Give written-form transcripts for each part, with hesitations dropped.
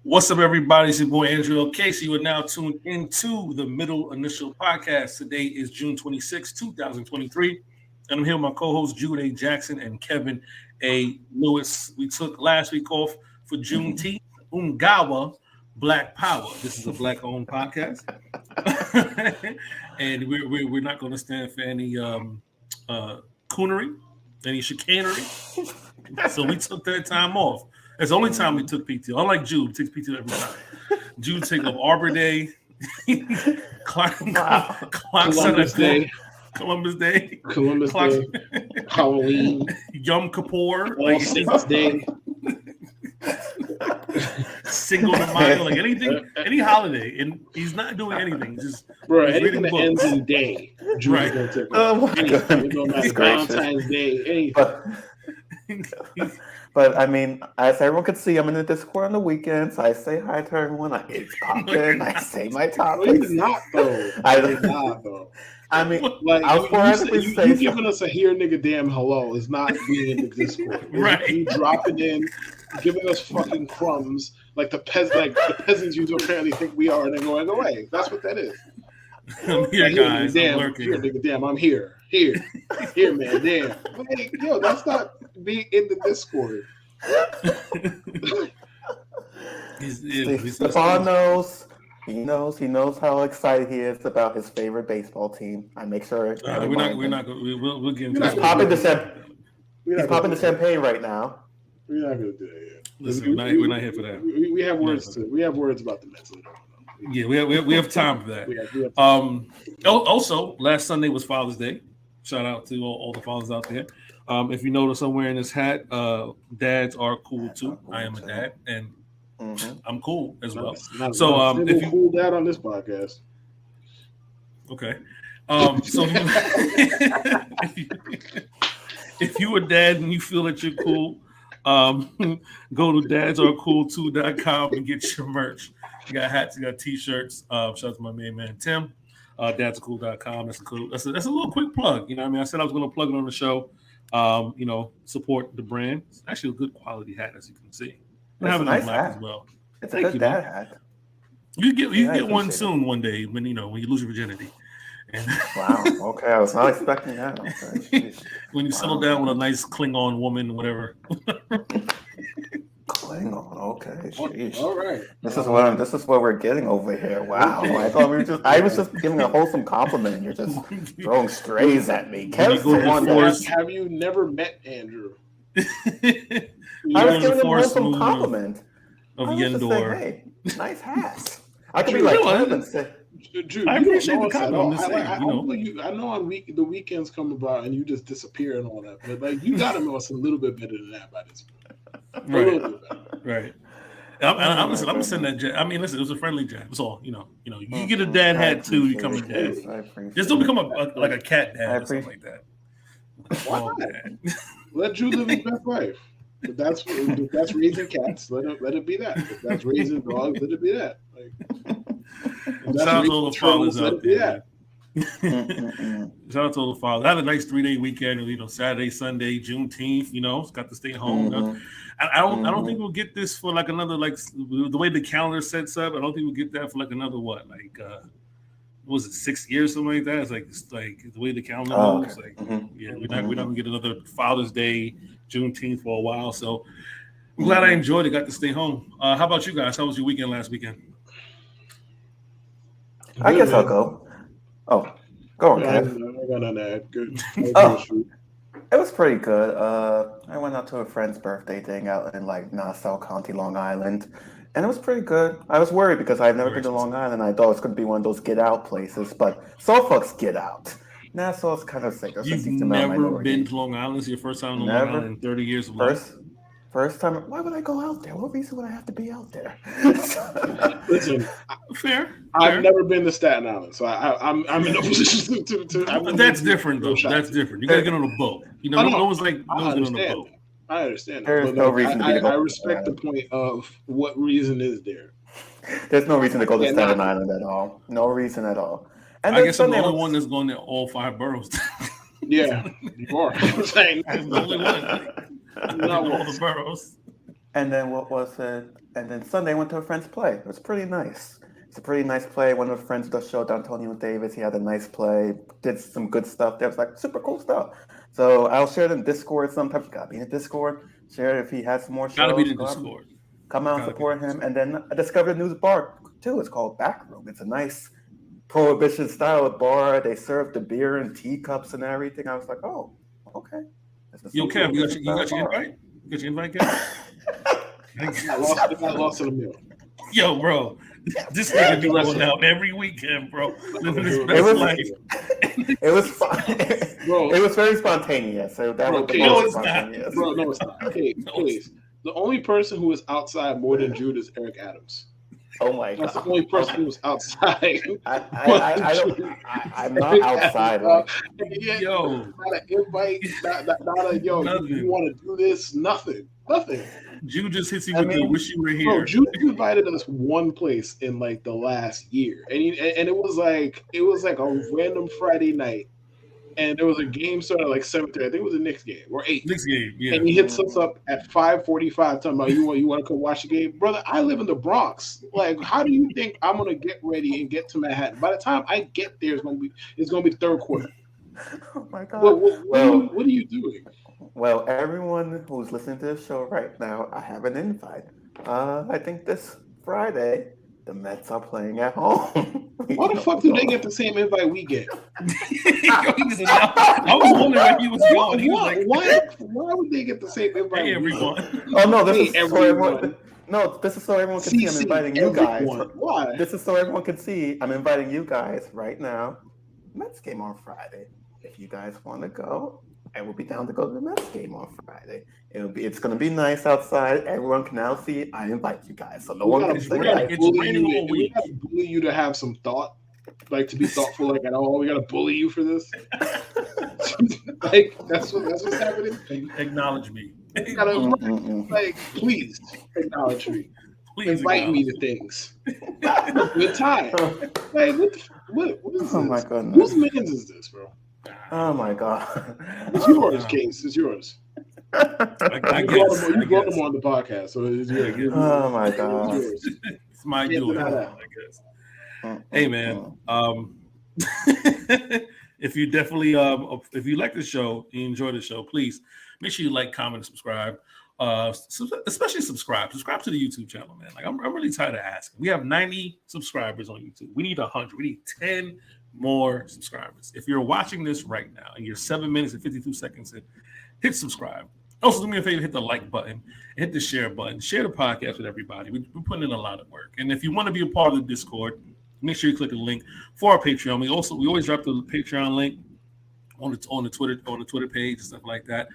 What's up, everybody? It's your boy Andrew L. Casey. You are now tuned into the Middle Initial Podcast. Today is June 26, 2023. And I'm here with my co-hosts Jude A. Jackson and Kevin A. Lewis. We took last week off for Juneteenth. Ungawa, Black Power. This is a Black-owned podcast. And we're not going to stand for any coonery, any chicanery. So we took that time off. It's the only time we took PTO. Unlike Jude, takes PTO every time. Jude take up Arbor Day, Columbus Day, Halloween, Yom Kippur, All Saints Day, Cinco de Mayo, like anything, any holiday, and he's not doing anything. Just anything that ends in day. Jude's right. Gonna take Oh my God. No matter Valentine's Day, anything. But I mean, as everyone could see, I'm in the Discord on the weekends. I say hi to everyone. I get popping. I say my topics. He's not though. He's not though. I mean, like you giving us a here nigga damn hello is not being in the Discord. Right. You dropping in, giving us fucking crumbs like the peasants you apparently think we are, and then going away. That's what that is. I'm here, guys. Damn, I'm here, nigga, damn, I'm here, man, damn. Like, yo, that's not being in the Discord. Stephon knows. He knows how excited he is about his favorite baseball team. I make sure. We'll get into He's popping the champagne right now. We're not gonna do that yet. Listen, we're not here for that. We have words we have words about the Mets. Yeah, we have time for that. Also, last Sunday was Father's Day. Shout out to all the fathers out there. If you notice, I'm wearing this hat. Dads are cool too. I am a dad, and I'm cool as well. So, if you cool dad on this podcast, okay. So if you a dad and you feel that you're cool, go to dadsarecool2.com and get your merch. You got hats, you got t-shirts. Shout out to my main man Tim. Dadsacool.com. That's cool. That's a little quick plug. You know what I mean? I said I was going to plug it on the show. Support the brand. It's actually a good quality hat, as you can see. It's a nice hat as well. It's a good dad hat. You get one soon one day when you lose your virginity. And wow. Okay, I was not expecting that. Okay. When you settle down with a nice Klingon woman, whatever. Klingon, okay. Sheesh. All right. This is what we're getting over here. Wow. I was just giving a wholesome compliment. You're just throwing strays at me. Have you never met Andrew? I was giving him a wholesome compliment. Of Yendor. Hey, nice hat. I could be like him and say, Dude, I appreciate the compliment. I know on the weekends come about and you just disappear and all that, but like you got to know us a little bit better than that by this point. Right. I'm gonna send that jet. I mean, listen, it was a friendly jet. That's all. You get a dad hat too. You become a dad. Just don't become a cat dad or something like that. Why not? Let Drew live his best life. If that's raising cats, let it be that. If that's raising dogs, let it be that. Shout out to all the fathers out there. Shout out to all the fathers. I had a nice 3-day weekend. Saturday, Sunday, Juneteenth. Got to stay home. I don't think we'll get this for like another the way the calendar sets up. I don't think we'll get that for like another what was it 6 years, something like that? It's like the way the calendar moves. Okay. We're not gonna get another Father's Day, Juneteenth for a while. So I'm glad I enjoyed it. Got to stay home. How about you guys? How was your weekend last weekend? I guess I'll go. Oh, go on, Kev. I got on that. Good. It was pretty good. I went out to a friend's birthday thing out in Nassau County, Long Island, and it was pretty good. I was worried because I've never been to Long Island. I thought it was going to be one of those get out places, but Suffolk's get out. Nassau's kind of sick. You've never been to Long Island? It's your first time in Long Island in 30 years of life? First time. Why would I go out there? What reason would I have to be out there? Listen, fair. I've never been to Staten Island, so I'm in no position to. But that's different, though. That's different. You gotta get on a boat. No one's like no one's on a boat. I understand. There's no reason to go. I respect the point of what reason is there. There's no reason to go to Staten Island at all. No reason at all. And I guess I'm the only one that's going to all 5 boroughs. Yeah, you are. I'm saying I'm the only one. Not all the boroughs. And then what was it? And then Sunday I went to a friend's play. It was pretty nice. It's a pretty nice play. One of the friends of the show, D'Antonio Davis, he had a nice play, did some good stuff. That was like super cool stuff. So I'll share it in Discord sometimes. You gotta be in Discord. Share it if he has some more shows. Gotta be in Discord. Come out and support him. And then I discovered a new bar too. It's called Backroom. It's a nice prohibition style bar. They serve the beer in teacups and everything. I was like, oh, okay. Yo, Kev, you got your invite? You got your invite, Kev? I lost in the meal. Yo, bro, this nigga be going out every weekend, bro. Living his best life. It was fun. Bro, it was very spontaneous. So that was no, it's not. Bro, no, it's not. Okay, please. The only person who is outside more than Jude is Eric Adams. Oh my God! That's the only person who's outside. I'm not outside. Yo, not an invite. Not a yo. You want to do this? Nothing. Jude just hits you with the wish you were here. Bro, Jude invited us one place in like the last year, and it was like a random Friday night, and there was a game started at like 7:30. I think it was a Knicks game or 8. Knicks game, yeah. And he hits us up at 5:45, talking about you want to come watch the game, brother. I live in the Bronx. Like, how do you think I'm gonna get ready and get to Manhattan? By the time I get there, it's gonna be third quarter. Oh my God! What are you doing? Well, everyone who's listening to the show right now, I have an invite. I think this Friday, the Mets are playing at home. Why the fuck do they get the same invite we get? I was wondering where he was going. He was like, why would they get the same invite? Hey, everyone. Oh, no, this is so everyone. No, this is so everyone can see I'm inviting you guys. Why? This is so everyone can see I'm inviting you guys right now. Mets game on Friday. If you guys want to go, I will be down to go to the Mets game on Friday. It's going to be nice outside. Everyone can now see I invite you guys. So no one can say it's raining all week. We got to bully you to have some thought, like to be thoughtful. Like, we got to bully you for this. Like that's what's happening. Acknowledge me. Like, please acknowledge me. Please invite me to things. Good time. Like, what is this? Oh my goodness. Whose man's is this, bro? Oh my God. It's yours, Case. It's yours. I you brought them on the podcast, so it's yours. Oh my God. It's my doing, I guess. Hey man, if you definitely if you like the show, you enjoy the show, please make sure you like, comment, and subscribe. Especially subscribe to the YouTube channel, man. Like I'm really tired of asking. We have 90 subscribers on YouTube. We need 100. We need 10 more subscribers. If you're watching this right now and you're 7 minutes and 52 seconds in, hit subscribe. Also, do me a favor, hit the like button and hit the share button. Share the podcast with everybody. We're putting in a lot of work. And if you want to be a part of the Discord, make sure you click the link for our Patreon. We always drop the Patreon link on the Twitter page and stuff like that,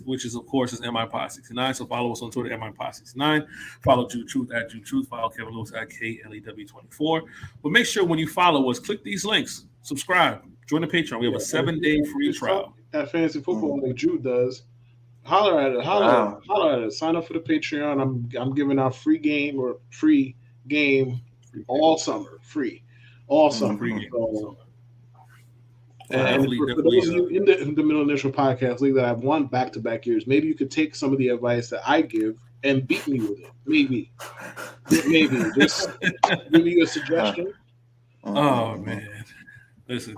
which is of course is MIPod69. So follow us on Twitter, MIPod69. Follow Jude Truth at Jude Truth. Follow Kevin Lewis at KLEW24. But make sure when you follow us, click these links, subscribe, join the Patreon. We have a 7-day free trial at fantasy football like Jude does. Holler at it. Holler at it. Sign up for the Patreon. I'm giving out free game all summer. Free all summer. Free game. So, and for those of you in the Middle Initial Podcast League that I've won back-to-back years, maybe you could take some of the advice that I give and beat me with it. Maybe. Just give you a suggestion. Oh man, listen,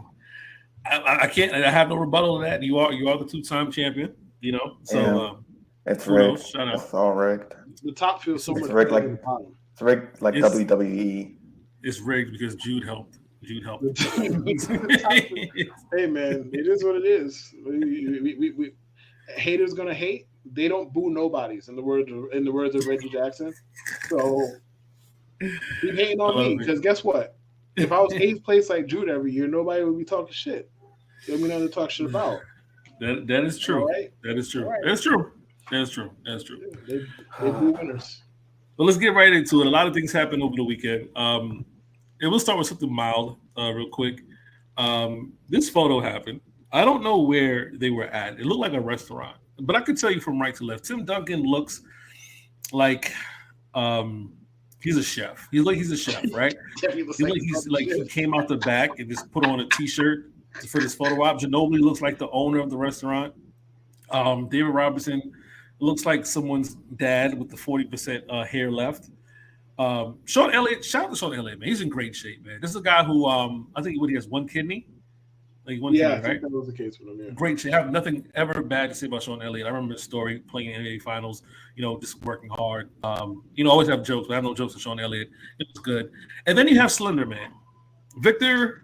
I can't. I have no rebuttal to that. You are the 2-time champion. You know, so it's rigged. Shut up. It's all rigged. The top feels so much rigged better than the bottom. It's rigged like WWE. It's rigged because Jude helped. Hey man, it is what it is. We haters gonna hate. They don't boo nobodies in the words of Reggie Jackson. So keep hating on me because guess what? If I was 8th place like Jude every year, nobody would be talking shit. There'd be nothing to talk shit about. That is true. Right? That is true. Right. That's true. That's true. That's true. They boo winners. But let's get right into it. A lot of things happened over the weekend. And we'll start with something mild, real quick. This photo happened. I don't know where they were at. It looked like a restaurant, but I could tell you from right to left. Tim Duncan looks like he's a chef. He's a chef, right? He came out the back and just put on a T-shirt for this photo op. Ginobili looks like the owner of the restaurant. David Robinson looks like someone's dad with the 40% hair left. Sean Elliott, shout out to Sean Elliott, man. He's in great shape, man. This is a guy who I think he has one kidney. Like one kidney, I think right? that was the case with him. Yeah. Great shape. I have nothing ever bad to say about Sean Elliott. I remember his story playing in NBA Finals, just working hard. Always have jokes, but I have no jokes with Sean Elliott. It was good. And then you have Slender Man. Victor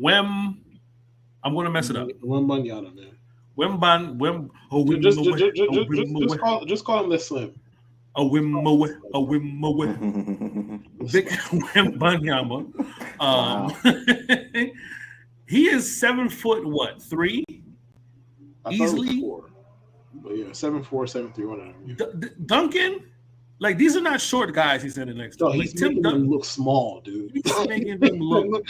I'm going to mess it up. Wembanyama, man. Just call him the Slim. Vic Wembanyama. He is 7'3" easily. 4. But yeah, 7'4", 7'3", whatever. Duncan, like these are not short guys. He's in the next. No, he's making them look small, dude. He's making them look,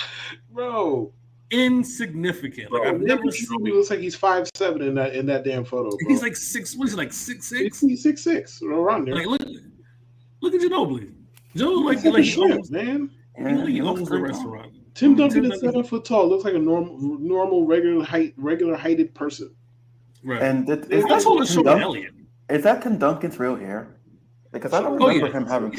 bro, insignificant. Bro, like I've never seen. He looks like he's 5'7" in that damn photo. Bro. He's like 6. What is he like 6'6"? He's 6'6", around there. Like, look at Ginobili. Joe like he owns, man. He owns the restaurant. Tim Duncan is 7 foot tall. Looks like a normal regular heighted person. Right. And that's all it's Sean Elliott. Is that Tim Duncan's real hair? Because I don't remember him having.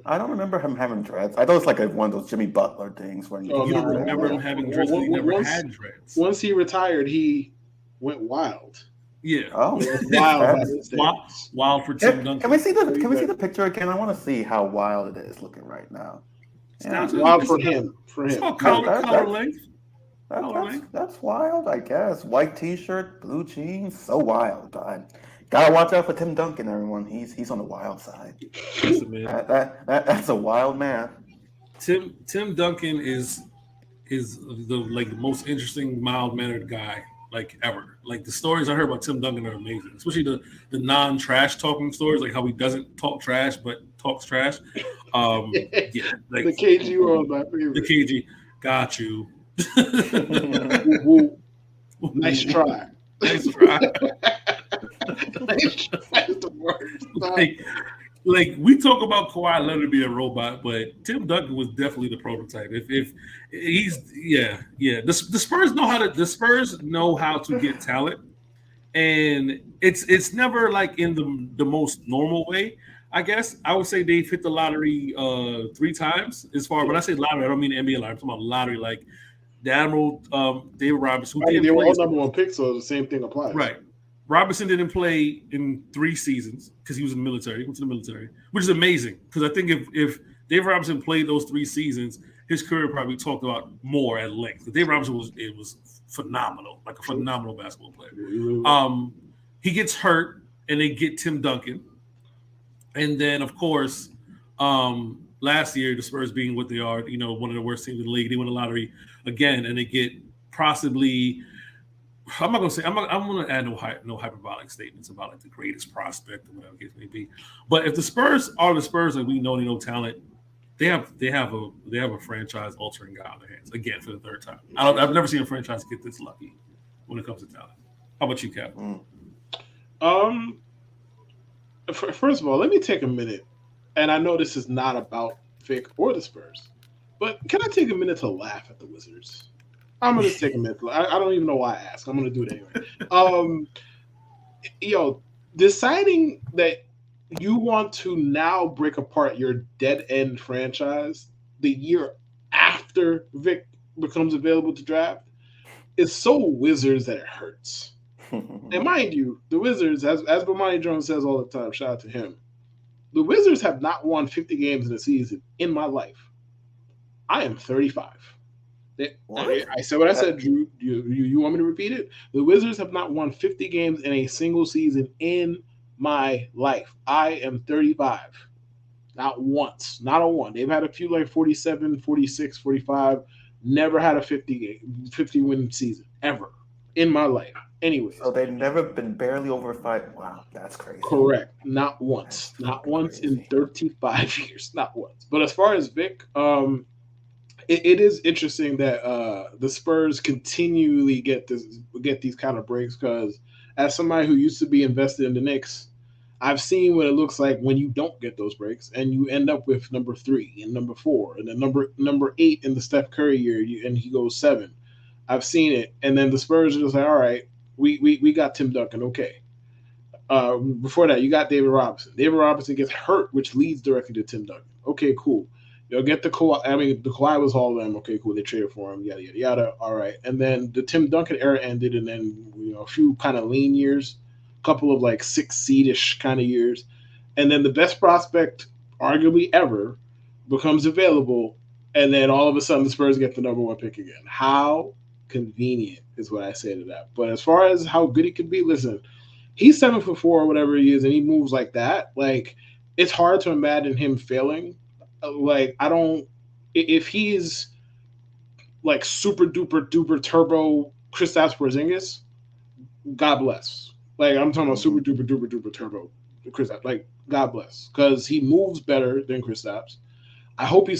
I don't remember him having dreads. I thought it was like one of those Jimmy Butler things when you don't remember him having dreads. He never had dreads. Once he retired, he went wild. Yeah. Oh, wild for Tim Duncan. Can we see the picture again? I want to see how wild it is looking right now. Yeah. Wild for him. It's all collar length. That's wild, I guess. White T-shirt, blue jeans, so wild. Gotta watch out for Tim Duncan, everyone. He's on the wild side. That's a wild man. Tim Duncan is the most interesting, mild-mannered guy like ever. Like the stories I heard about Tim Duncan are amazing, especially the non-trash talking stories, like how he doesn't talk trash but talks trash. Like the KG world, my favorite. The KG, got you. Nice try. Nice try. That's the worst. Like we talk about Kawhi Leonard being a robot, but Tim Duncan was definitely the prototype. If he's the Spurs know how to get talent, and it's never like in the most normal way. I guess I would say they've hit the lottery 3 times. When I say lottery, I don't mean the NBA lottery. I'm talking about lottery, like the Admiral, David Robinson. They were all number 1 picks, so the same thing applies. Right. Robinson didn't play in 3 seasons because he was in the military. He went to the military, which is amazing because I think if David Robinson played those 3 seasons, his career probably talked about more at length. David Robinson was phenomenal, like a phenomenal basketball player. He gets hurt, and they get Tim Duncan. And then, of course, last year, the Spurs being what they are, one of the worst teams in the league, they win the lottery again, and they get possibly – I'm not going to say – I'm going to add no hyperbolic statements about like the greatest prospect or whatever the case may be. But if the Spurs are the Spurs and we know they know talent, they have a franchise-altering guy on their hands, again, for the 3rd time. I've never seen a franchise get this lucky when it comes to talent. How about you, Cap? First of all, let me take a minute, and I know this is not about Vic or the Spurs, but can I take a minute to laugh at the Wizards? I'm going to take a minute. I don't even know why I asked. I'm going to do it anyway. Deciding that you want to now break apart your dead-end franchise the year after Vic becomes available to draft is so Wizards that it hurts. And mind you, the Wizards, as Bomani Jones says all the time, shout out to him, the Wizards have not won 50 games in a season in my life. I am 35. I said what I said, Drew. You want me to repeat it? The Wizards have not won 50 games in a single season in my life. I am 35. Not once. Not a one. They've had a few like 47, 46, 45. Never had a 50 win season ever in my life. Anyways. So they've never been barely over 5. Wow, that's crazy. Correct. Not once. Not once in 35 years. Not once. But as far as Vic, it is interesting that the Spurs continually get these kind of breaks because as somebody who used to be invested in the Knicks, I've seen what it looks like when you don't get those breaks and you end up with number 3 and number 4 and then number 8 in the Steph Curry year and he goes 7. I've seen it, and then the Spurs are just like, all right, we got Tim Duncan, okay. Before that, you got David Robinson. David Robinson gets hurt, which leads directly to Tim Duncan. Okay, cool. You'll get the Kawhi. I mean, the Kawhi was all of them. Okay, cool. They traded for him. Yada yada yada. All right, and then the Tim Duncan era ended, and then a few kind of lean years, a couple of like 6 seed-ish kind of years, and then the best prospect, arguably ever, becomes available, and then all of a sudden the Spurs get the number 1 pick again. How convenient is what I say to that. But as far as how good he could be, listen, he's 7'4" or whatever he is, and he moves like that. Like, it's hard to imagine him failing. Like, I don't. If he's like super duper duper turbo Kristaps Porzingis, God bless. Like, I'm talking about super duper duper duper turbo Kristaps. Like, God bless, because he moves better than Kristaps. I hope he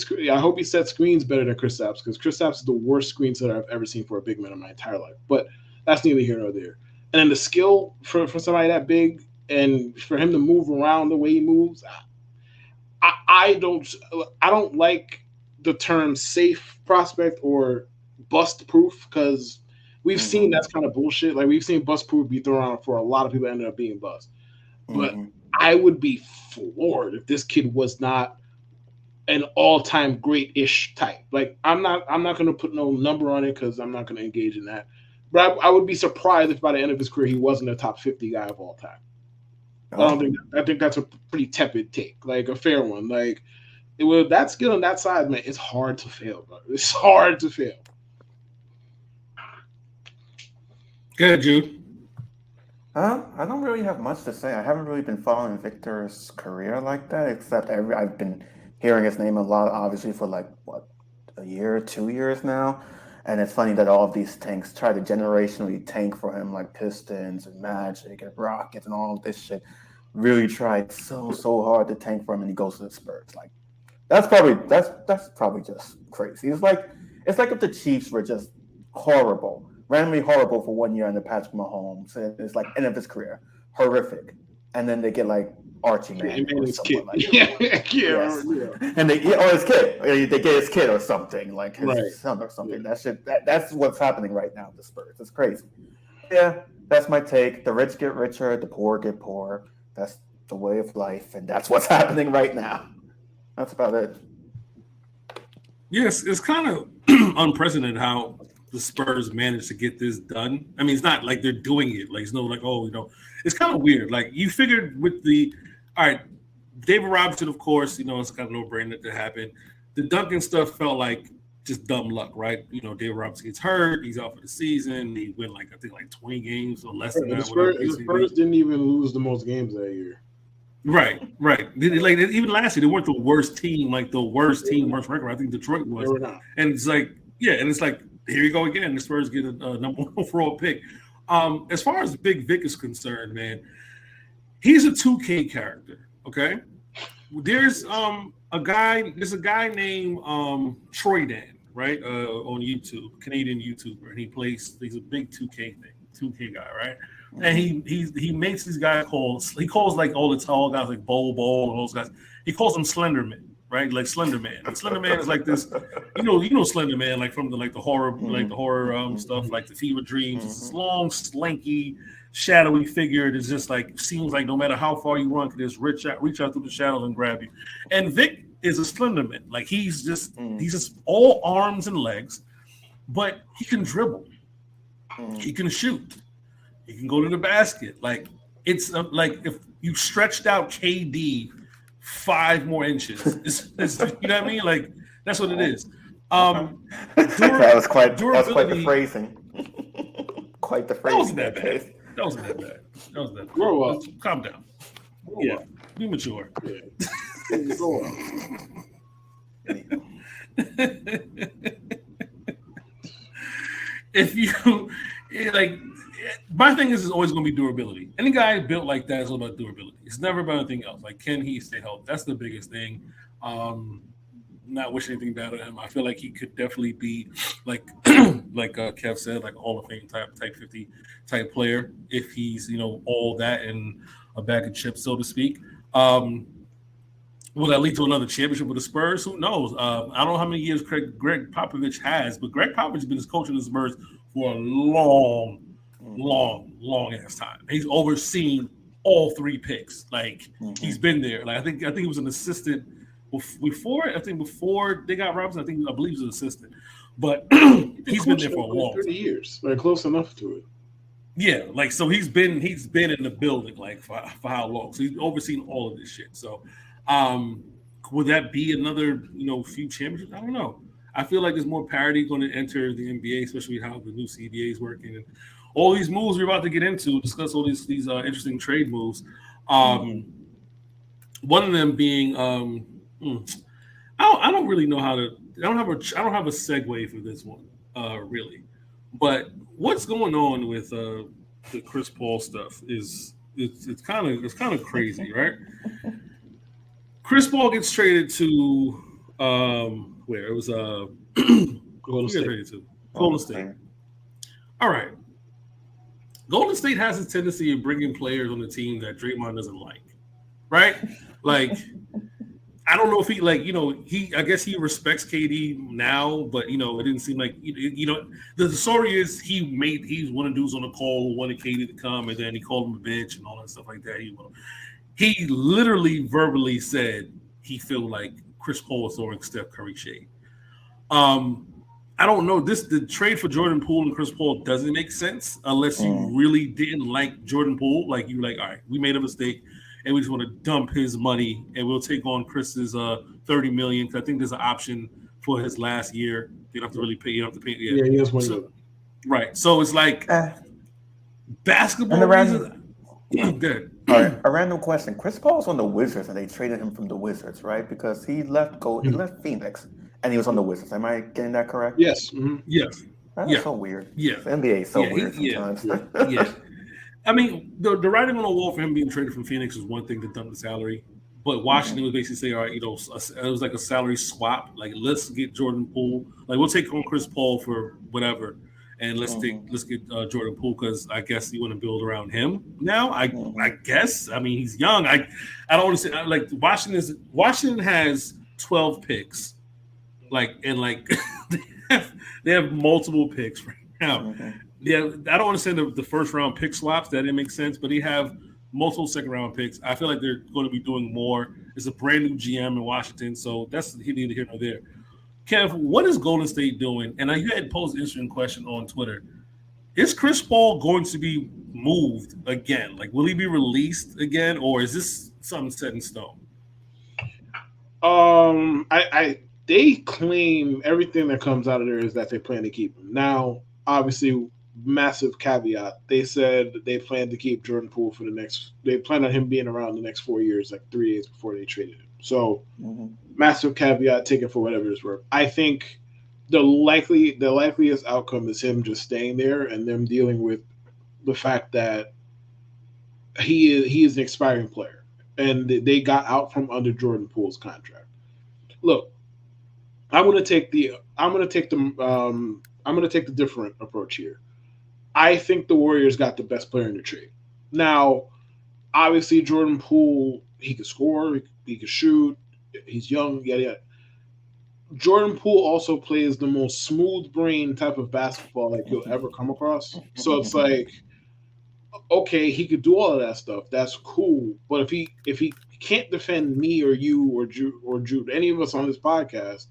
sets screens better than Kristaps, because Kristaps is the worst screen setter I've ever seen for a big man in my entire life. But that's neither here nor there. And then the skill for somebody that big, and for him to move around the way he moves, I don't like the term safe prospect or bust proof, because we've seen that's kind of bullshit. Like, we've seen bust proof be thrown around for a lot of people that ended up being bust. But I would be floored if this kid was not an all-time great-ish type. Like, I'm not going to put no number on it, because I'm not going to engage in that. But I would be surprised if by the end of his career he wasn't a top 50 guy of all time. I think that's a pretty tepid take, like a fair one. Like, with that skill and that size, man, it's hard to fail, bro. It's hard to fail. Good, Jude. I don't really have much to say. I haven't really been following Victor's career like that, except I've been hearing his name a lot, obviously, for like, a year, 2 years now. And it's funny that all of these tanks try to generationally tank for him, like Pistons and Magic and Rockets and all of this shit. Really tried so hard to tank for him, and he goes to the Spurs. Like, that's probably just crazy. It's like if the Chiefs were just horrible, randomly horrible for 1 year under Patrick Mahomes, and it's like end of his career, horrific, and then they get like Archie Man or someone like that. Yes. And or his kid. They get his kid or something, like his son or something. That's what's happening right now with the Spurs. It's crazy. Yeah, that's my take. The rich get richer, the poor get poorer. That's the way of life, and that's what's happening right now. That's about it. Yes, it's kind of unprecedented how the Spurs managed to get this done. I mean, it's not like they're doing it. Like, it's no like, it's kind of weird. Like, you figured with all right, David Robinson, of course, it's kind of no-brainer to happen. The Duncan stuff felt like just dumb luck, right? David Robinson gets hurt. He's out for the season. He went like 20 games or less than that. The Spurs didn't even lose the most games that year. Right. Like, even last year, they weren't the worst team, worst record. I think Detroit was. They were not. And it's like, here you go again. The Spurs get a number 1 overall pick. As far as Big Vic is concerned, man, he's a 2K character. Okay, there's a guy named Troy Dan, right? On YouTube, Canadian YouTuber, and he's a big 2K guy, right? And he makes these guys he calls like all the tall guys like Bol and all those guys. He calls them Slenderman, right? Like Slender Man. And Slender Man is like this, Slender Man, like from the horror stuff, like the Fever Dreams. This long, slanky, shadowy figure that just like seems like no matter how far you run, can just reach out through the shadows and grab you. And Vic is a Slenderman. Like, he's just all arms and legs, but he can dribble. He can shoot. He can go to the basket. Like, it's like if you stretched out KD 5 more inches. It's you know what I mean? Like, that's what it is. That was quite the phrasing. Quite the phrasing. That wasn't that bad. Grow up. Calm down. Be mature. Yeah. Grow up. If you like, my thing is always going to be durability. Any guy built like that is all about durability. It's never about anything else. Like, can he stay healthy? That's the biggest thing. Not wishing anything bad on him. I feel like he could definitely be like Kev said, like a Hall of Fame type 50 type player if he's all that and a bag of chips, so to speak. Will that lead to another championship with the Spurs? Who knows? I don't know how many years Greg Popovich has, but Greg Popovich has been coaching the Spurs for a long ass time. He's overseen all 3 picks. Like he's been there. Like I think he was an assistant before. I think before they got Robinson. I believe he was an assistant, but he's been there for a long 30 years. Like close enough to it. Yeah, like so he's been in the building like for how long? So he's overseen all of this shit. So would that be another few championships? I don't know. I feel like there's more parity going to enter the NBA, especially how the new CBA is working and all these moves we're about to get into. Discuss all these interesting trade moves. One of them being I don't really know how to. I don't have a segue for this one really, but what's going on with the Chris Paul stuff is it's kind of crazy, right? Chris Paul gets traded to where it was Golden State. Golden State. All right. Golden State has a tendency of bringing players on the team that Draymond doesn't like, right? Like, I don't know if he I guess he respects KD now, but it didn't seem like the story is he's one of the dudes on the call who wanted KD to come, and then he called him a bitch and all that stuff like that. He literally verbally said he felt like Chris Paul was throwing Steph Curry shade. I don't know. The trade for Jordan Poole and Chris Paul doesn't make sense unless you really didn't like Jordan Poole. Like you like, all right, we made a mistake and we just want to dump his money and we'll take on Chris's $30 million. Because I think there's an option for his last year. You don't have to really pay. You don't have to pay. Yeah, he has 1 year. Right. So it's like basketball reasons. Good. All right, a random question. Chris Paul's on the Wizards, and they traded him from the Wizards, right? Because he left Phoenix, and he was on the Wizards. Am I getting that correct? Yes. Yes. That's so weird. Yeah. The NBA is so weird sometimes. Yeah. I mean, the writing on the wall for him being traded from Phoenix was one thing to dump the salary, but Washington was basically saying, all right, it was like a salary swap. Like, let's get Jordan Poole. Like, we'll take on Chris Paul for whatever. And let's get Jordan Poole because I guess you want to build around him now. I guess. I mean, he's young. I don't want to say like Washington has 12 picks, they have multiple picks right now. Yeah, I don't want to say the first round pick swaps. That didn't make sense, but they have multiple second round picks. I feel like they're going to be doing more. It's a brand new GM in Washington, so that's neither here nor there. Kev, what is Golden State doing? And you had posed an interesting question on Twitter. Is Chris Paul going to be moved again? Like, will he be released again, or is this something set in stone? They claim everything that comes out of there is that they plan to keep him. Now, obviously, massive caveat. They said they plan to keep Jordan Poole for they plan on him being around the next 4 years, like 3 days before they traded him. So, massive caveat, take it for whatever it's worth. I think the likeliest outcome is him just staying there and them dealing with the fact that he is an expiring player, and they got out from under Jordan Poole's contract. Look, I'm gonna take the different approach here. I think the Warriors got the best player in the trade. Now, obviously, Jordan Poole, he could score, he could shoot, he's young, yada. Jordan Poole also plays the most smooth brain type of basketball like you'll ever come across. So it's like, okay, he could do all of that stuff. That's cool. But if he can't defend me or you or Jude, any of us on this podcast,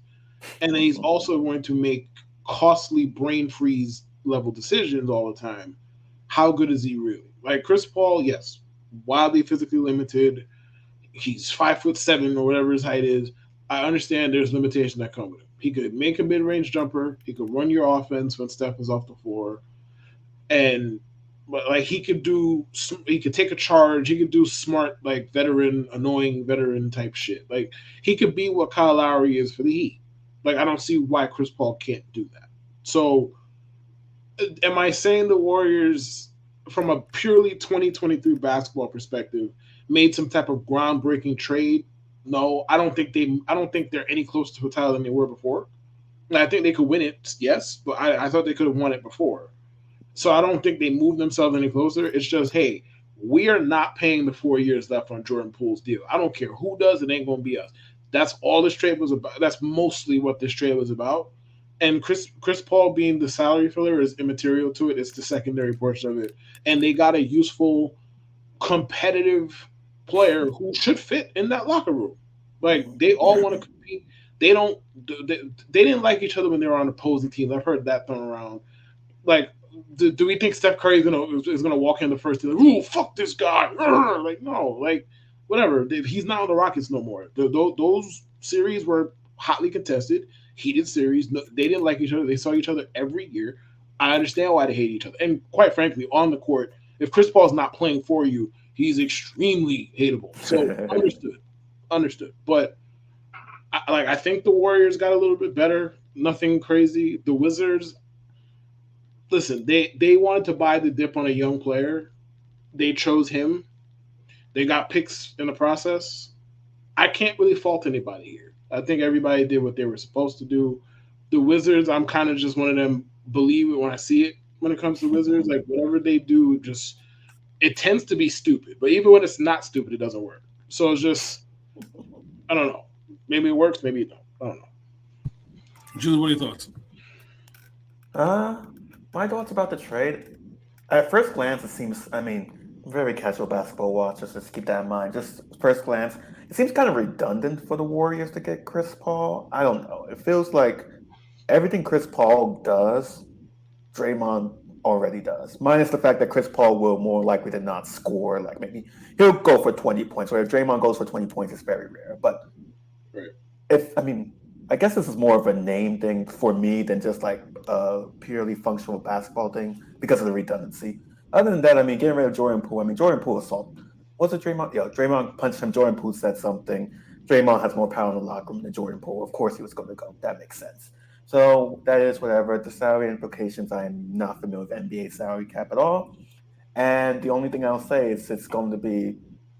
and then he's also going to make costly brain freeze level decisions all the time, how good is he really? Like Chris Paul, yes, wildly physically limited. He's 5'7" or whatever his height is. I understand there's limitations that come with him. He could make a mid-range jumper. He could run your offense when Steph is off the floor, but like he could take a charge. He could do smart, like annoying veteran type shit. Like he could be what Kyle Lowry is for the Heat. Like I don't see why Chris Paul can't do that. So, am I saying the Warriors, from a purely 2023 basketball perspective, made some type of groundbreaking trade? No, I don't think they're any closer to a title than they were before. I think they could win it, yes, but I thought they could have won it before. So I don't think they moved themselves any closer. It's just, hey, we are not paying the 4 years left on Jordan Poole's deal. I don't care who does, it ain't going to be us. That's all this trade was about. That's mostly what this trade was about. And Chris Paul being the salary filler is immaterial to it. It's the secondary portion of it. And they got a useful competitive player who should fit in that locker room. Like they all want to compete. They don't. They didn't like each other when they were on opposing teams. I've heard that thrown around. Like, do we think Steph Curry is gonna walk in the first team like, "Ooh, fuck this guy"? Like, no, like whatever. He's not on the Rockets no more. Those series were hotly contested, heated series. They didn't like each other. They saw each other every year. I understand why they hate each other. And quite frankly, on the court, if Chris Paul's not playing for you, he's extremely hateable. So understood. But I think the Warriors got a little bit better. Nothing crazy. The Wizards, listen, they wanted to buy the dip on a young player. They chose him. They got picks in the process. I can't really fault anybody here. I think everybody did what they were supposed to do. The Wizards, I'm kind of just one of them, believe it when I see it when it comes to Wizards. Like, whatever they do, just it tends to be stupid. But even when it's not stupid, it doesn't work. So it's just, I don't know. Maybe it works, maybe it don't. I don't know. Jules, what are your thoughts? My thoughts about the trade. At first glance, it seems, very casual basketball watchers, just keep that in mind. Just first glance, it seems kind of redundant for the Warriors to get Chris Paul. I don't know. It feels like everything Chris Paul does, Draymond already does. Minus the fact that Chris Paul will more likely than not score. Like maybe he'll go for 20 points. Where if Draymond goes for 20 points, it's very rare. But I guess this is more of a name thing for me than just like a purely functional basketball thing because of the redundancy. Other than that, getting rid of Jordan Poole. Jordan Poole assault. Was it Draymond? Yeah, Draymond punched him. Jordan Poole said something. Draymond has more power in the locker room than Jordan Poole. Of course he was going to go. That makes sense. So that is whatever. The salary implications, I am not familiar with NBA salary cap at all. And the only thing I'll say is it's going to be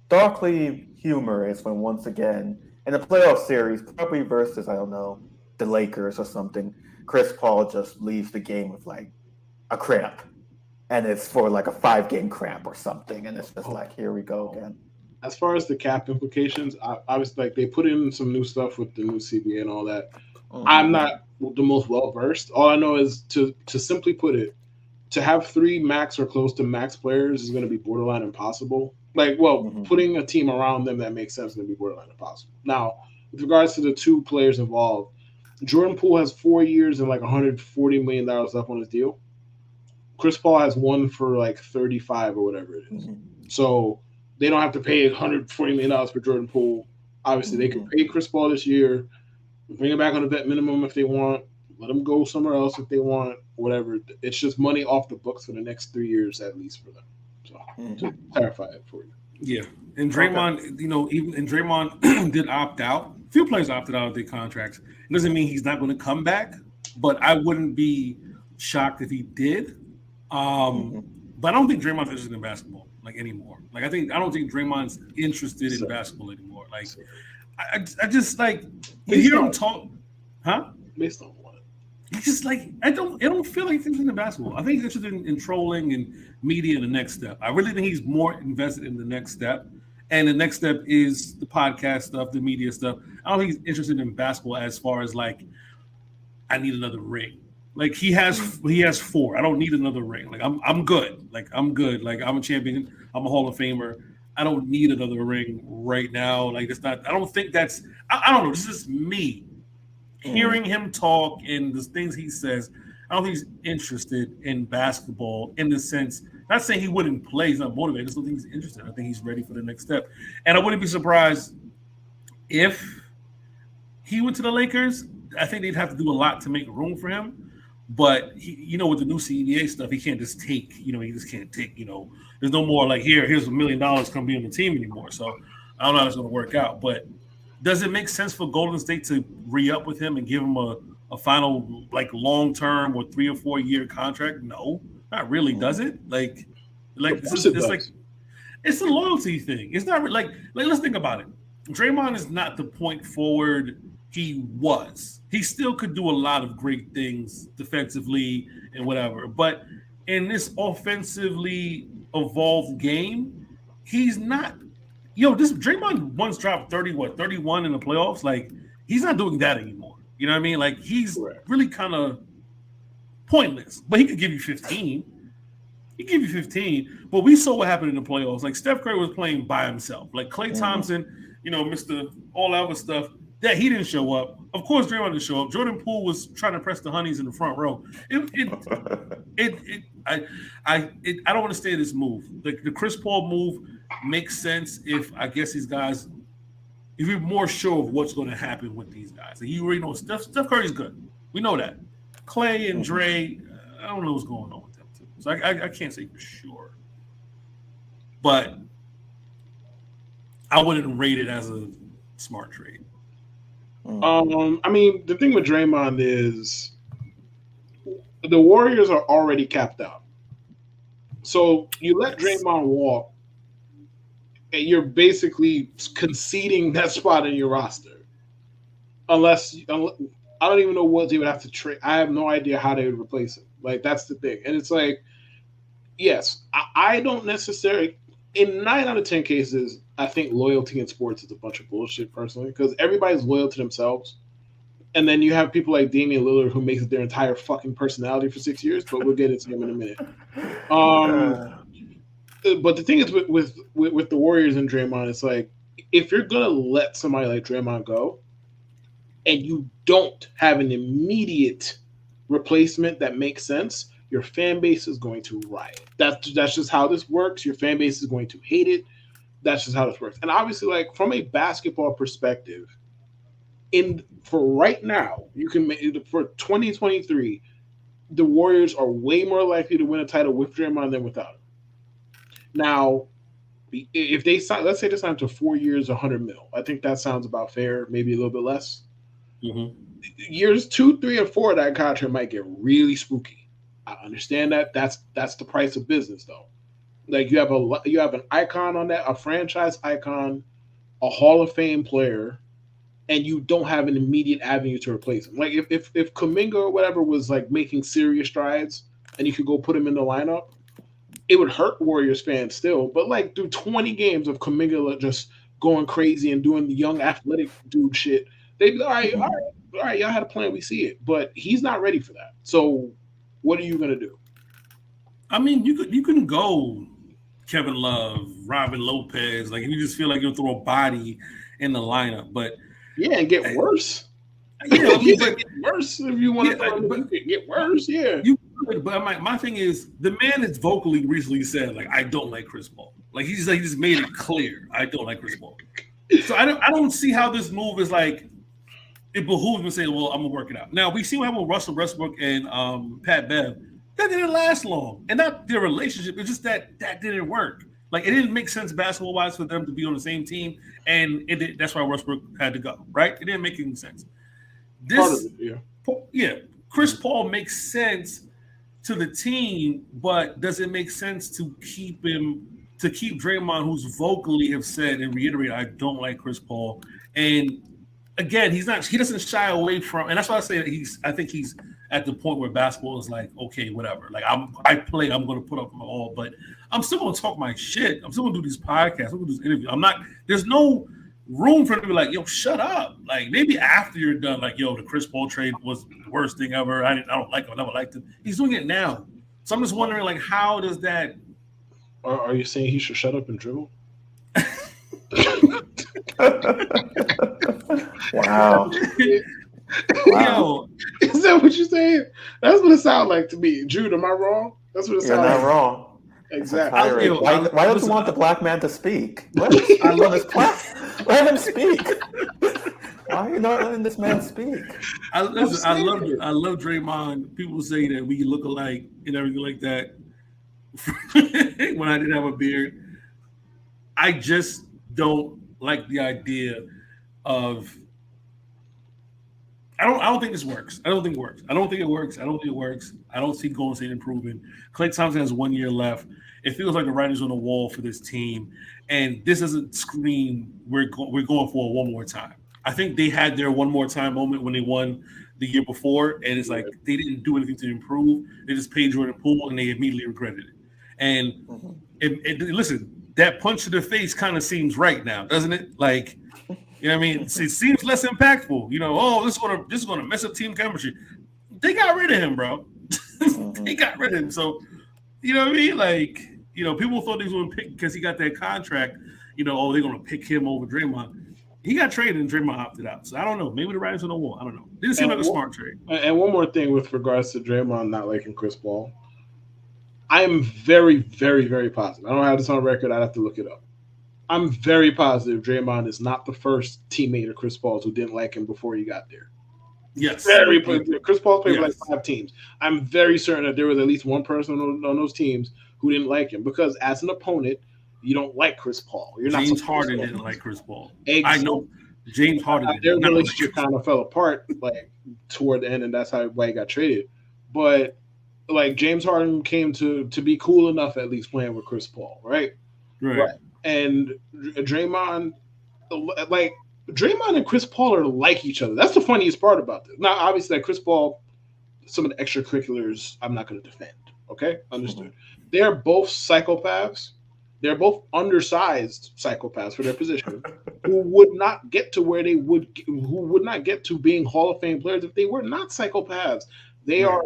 darkly humorous when once again, in a playoff series, probably versus, I don't know, the Lakers or something, Chris Paul just leaves the game with like a cramp. And it's for like a 5-game cramp or something. And it's just like, here we go again. As far as the cap implications, I was like, they put in some new stuff with the new CBA and all that. Mm-hmm. I'm not the most well-versed. All I know is, to simply put it, to have 3 max or close to max players is going to be borderline impossible. Like, putting a team around them that makes sense is going to be borderline impossible. Now, with regards to the 2 players involved, Jordan Poole has 4 years and like $140 million left on his deal. Chris Paul has one for like 35 or whatever it is. Mm-hmm. So they don't have to pay $140 million for Jordan Poole. Obviously, they can pay Chris Paul this year, bring him back on the vet minimum if they want, let him go somewhere else if they want, whatever. It's just money off the books for the next 3 years at least for them. So to clarify it for you. Yeah. And Draymond, Draymond did opt out. A few players opted out of their contracts. It doesn't mean he's not going to come back, but I wouldn't be shocked if he did. But I don't think Draymond's interested in basketball anymore. I don't think Draymond's interested in basketball anymore. I just you hear him talk, huh? Based on what? He's just I don't feel like he's interested in basketball. I think he's interested in trolling and media in the next step. I really think he's more invested in the next step. And the next step is the podcast stuff, the media stuff. I don't think he's interested in basketball as far as I need another ring. He has 4. I don't need another ring. I'm good. I'm good. I'm a champion. I'm a Hall of Famer. I don't need another ring right now. It's not. I don't think that's. I don't know. This is me hearing him talk and the things he says. I don't think he's interested in basketball in the sense. Not saying he wouldn't play. He's not motivated. I just don't think he's interested. I think he's ready for the next step. And I wouldn't be surprised if he went to the Lakers. I think they'd have to do a lot to make room for him. But he, with the new CBA stuff, he can't just take. He just can't take. There's no more here's $1 million come be on the team anymore. So I don't know how that's going to work out. But does it make sense for Golden State to re-up with him and give him a final long-term or 3 or 4 year contract? No, not really. Does it? It's a loyalty thing. It's not let's think about it. Draymond is not the point forward he was. He still could do a lot of great things defensively and whatever. But in this offensively evolved game, he's not. This Draymond once dropped 31 in the playoffs. He's not doing that anymore. You know what I mean? He's really kind of pointless. But he could give you 15. He give you 15, but we saw what happened in the playoffs. Like Steph Curry was playing by himself. Like Klay Thompson, Mr. All Out with stuff. That he didn't show up. Of course, Draymond didn't show up. Jordan Poole was trying to press the honeys in the front row. I don't understand this move. Like the Chris Paul move makes sense if I guess these guys, if you're more sure of what's going to happen with these guys. Like you already know Steph Curry's good. We know that. Klay and Dre, I don't know what's going on with them too. So I can't say for sure. But I wouldn't rate it as a smart trade. I mean, the thing with Draymond is the Warriors are already capped out. So you let Draymond walk, and you're basically conceding that spot in your roster. Unless I don't even know what they would have to trade. I have no idea how they would replace him. Like, that's the thing. And it's like, yes, I don't necessarily, in 9 out of 10 cases, I think loyalty in sports is a bunch of bullshit, personally, because everybody's loyal to themselves. And then you have people like Damian Lillard who makes it their entire fucking personality for 6 years, but we'll get into him in a minute. But the thing is with the Warriors and Draymond, it's like, if you're going to let somebody like Draymond go and you don't have an immediate replacement that makes sense, your fan base is going to riot. That's just how this works. Your fan base is going to hate it. That's just how this works. And obviously, like, from a basketball perspective, for right now, you can make it for 2023, the Warriors are way more likely to win a title with Draymond than without him. Now, if they sign, let's say they sign to 4 years, $100 million. I think that sounds about fair, maybe a little bit less. Mm-hmm. Years 2, 3, and 4 of that contract might get really spooky. I understand that. That's the price of business, though. Like, you have an icon on that, a franchise icon, a Hall of Fame player, and you don't have an immediate avenue to replace him. Like, if Kuminga or whatever was like making serious strides and you could go put him in the lineup, it would hurt Warriors fans still. But like, through 20 games of Kuminga just going crazy and doing the young athletic dude shit, they'd be like, all right, y'all had a plan, we see it. But he's not ready for that. So what are you gonna do? I mean, you can go Kevin Love, Robin Lopez, like, if you just feel like you'll throw a body in the lineup, but yeah, and get worse. Yeah, I mean, but get worse if you want to get worse. Yeah, you could. But my thing is, the man has vocally recently said, like, I don't like Chris Paul. Like, he just made it clear, I don't like Chris Paul. So I don't see how this move is like. It behooves me to say, well, I'm gonna work it out. Now we see what happened with Russell Westbrook and Pat Bev. That didn't last long, and not their relationship. It's just that didn't work. Like, it didn't make sense basketball-wise for them to be on the same team, and that's why Westbrook had to go, right? It didn't make any sense. Chris Paul makes sense to the team, but does it make sense to keep Draymond, who's vocally have said and reiterated, I don't like Chris Paul, and again, he doesn't shy away from, and that's why I say that I think he's at the point where basketball is like, okay, whatever. Like, I'm going to put up my all, but I'm still going to talk my shit. I'm still going to do these podcasts. I'm going to do this interview. There's no room for him to be like, yo, shut up. Like, maybe after you're done, like, yo, the Chris Paul trade was the worst thing ever. I don't like him. I never liked him. He's doing it now. So I'm just wondering, like, how does that? Are you saying he should shut up and dribble? Wow. Yo, is that what you're saying? That's what it sounds like to me. Jude, am I wrong? That's what it sounds like. You're not wrong. Exactly. Why don't you want the black man to speak? Let him speak. Why are you not letting this man speak? I love Draymond. People say that we look alike and everything like that. When I didn't have a beard, I just don't like the idea of. I don't think this works. I don't think it works. I don't see Golden State improving. Klay Thompson has 1 year left. It feels like the writing's on the wall for this team, and this doesn't scream we're going for one more time. I think they had their one more time moment when they won the year before, and it's like they didn't do anything to improve. They just paid Jordan Poole, and they immediately regretted it. And listen, that punch to the face kind of seems right now, doesn't it? Like. You know what I mean? It seems less impactful. You know, this is gonna mess up team chemistry. They got rid of him, bro. They got rid of him. So You know what I mean? Like, people thought they was going to pick because he got that contract. They're going to pick him over Draymond. He got traded and Draymond opted out. So I don't know. Maybe the writers on the wall. I don't know. Didn't seem like a smart trade. And one more thing with regards to Draymond not liking Chris Paul. I am very, very, very positive. I don't have this on record. I'd have to look it up. I'm very positive Draymond is not the first teammate of Chris Paul's who didn't like him before he got there. Yes. Very positive. Chris Paul played for like 5 teams. I'm very certain that there was at least one person on those teams who didn't like him because as an opponent, you don't like Chris Paul. James Harden didn't like Chris Paul. Exactly. I know James Harden. Their relationship kind of fell apart like toward the end, and that's why he got traded. But like James Harden came to be cool enough at least playing with Chris Paul, right? Right. And Draymond, like Draymond and Chris Paul are like each other. That's the funniest part about this. Now, obviously, like Chris Paul, some of the extracurriculars, I'm not going to defend. Okay, understood. They are both psychopaths. They're both undersized psychopaths for their position, who would not get to where who would not get to being Hall of Fame players if they were not psychopaths. They are.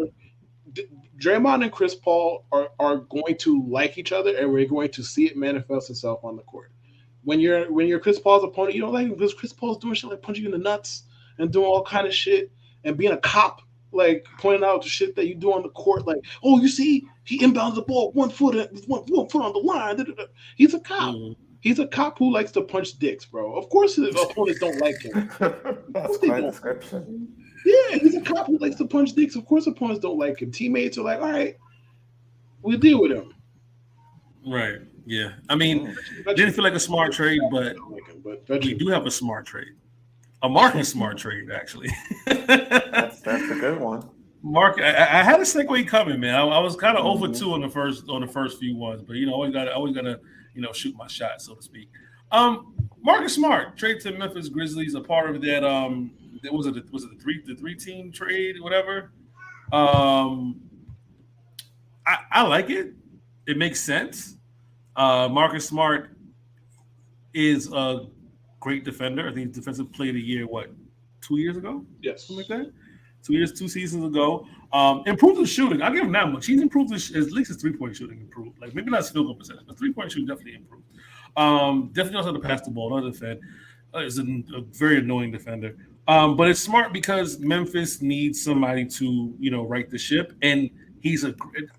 Draymond and Chris Paul are going to like each other, and we're going to see it manifest itself on the court. When you're Chris Paul's opponent, you don't like him because Chris Paul's doing shit like punching you in the nuts and doing all kind of shit and being a cop, like pointing out the shit that you do on the court, like, oh, you see, he inbounds the ball 1 foot on the line. He's a cop. He's a cop who likes to punch dicks, bro. Of course, his opponents don't like him. That's quite a description. Yeah, he's a cop who likes to punch dicks. Of course, opponents don't like him. Teammates are like, all right, we'll deal with him. Right. Yeah. I mean, didn't feel like a smart trade, but we do have a smart trade. A Marcus Smart trade, actually. That's a good one. Mark, I had a segue coming, man. I was kind of over 2 on the first few ones, but always gotta shoot my shot, so to speak. Marcus Smart trade to Memphis Grizzlies, a part of that. Was it the 3-team trade, whatever? I like it. It makes sense. Marcus Smart is a great defender. I think Defensive Player of the Year, 2 years ago? Yes. Something like that? 2 seasons ago. Improved his shooting. I'll give him that much. He's improved at least his 3-point shooting improved. Like maybe not his field goal percentage, but 3-point shooting definitely improved. Definitely knows how to pass the ball, not defend. Is a very annoying defender. But it's smart because Memphis needs somebody to, right the ship. And he's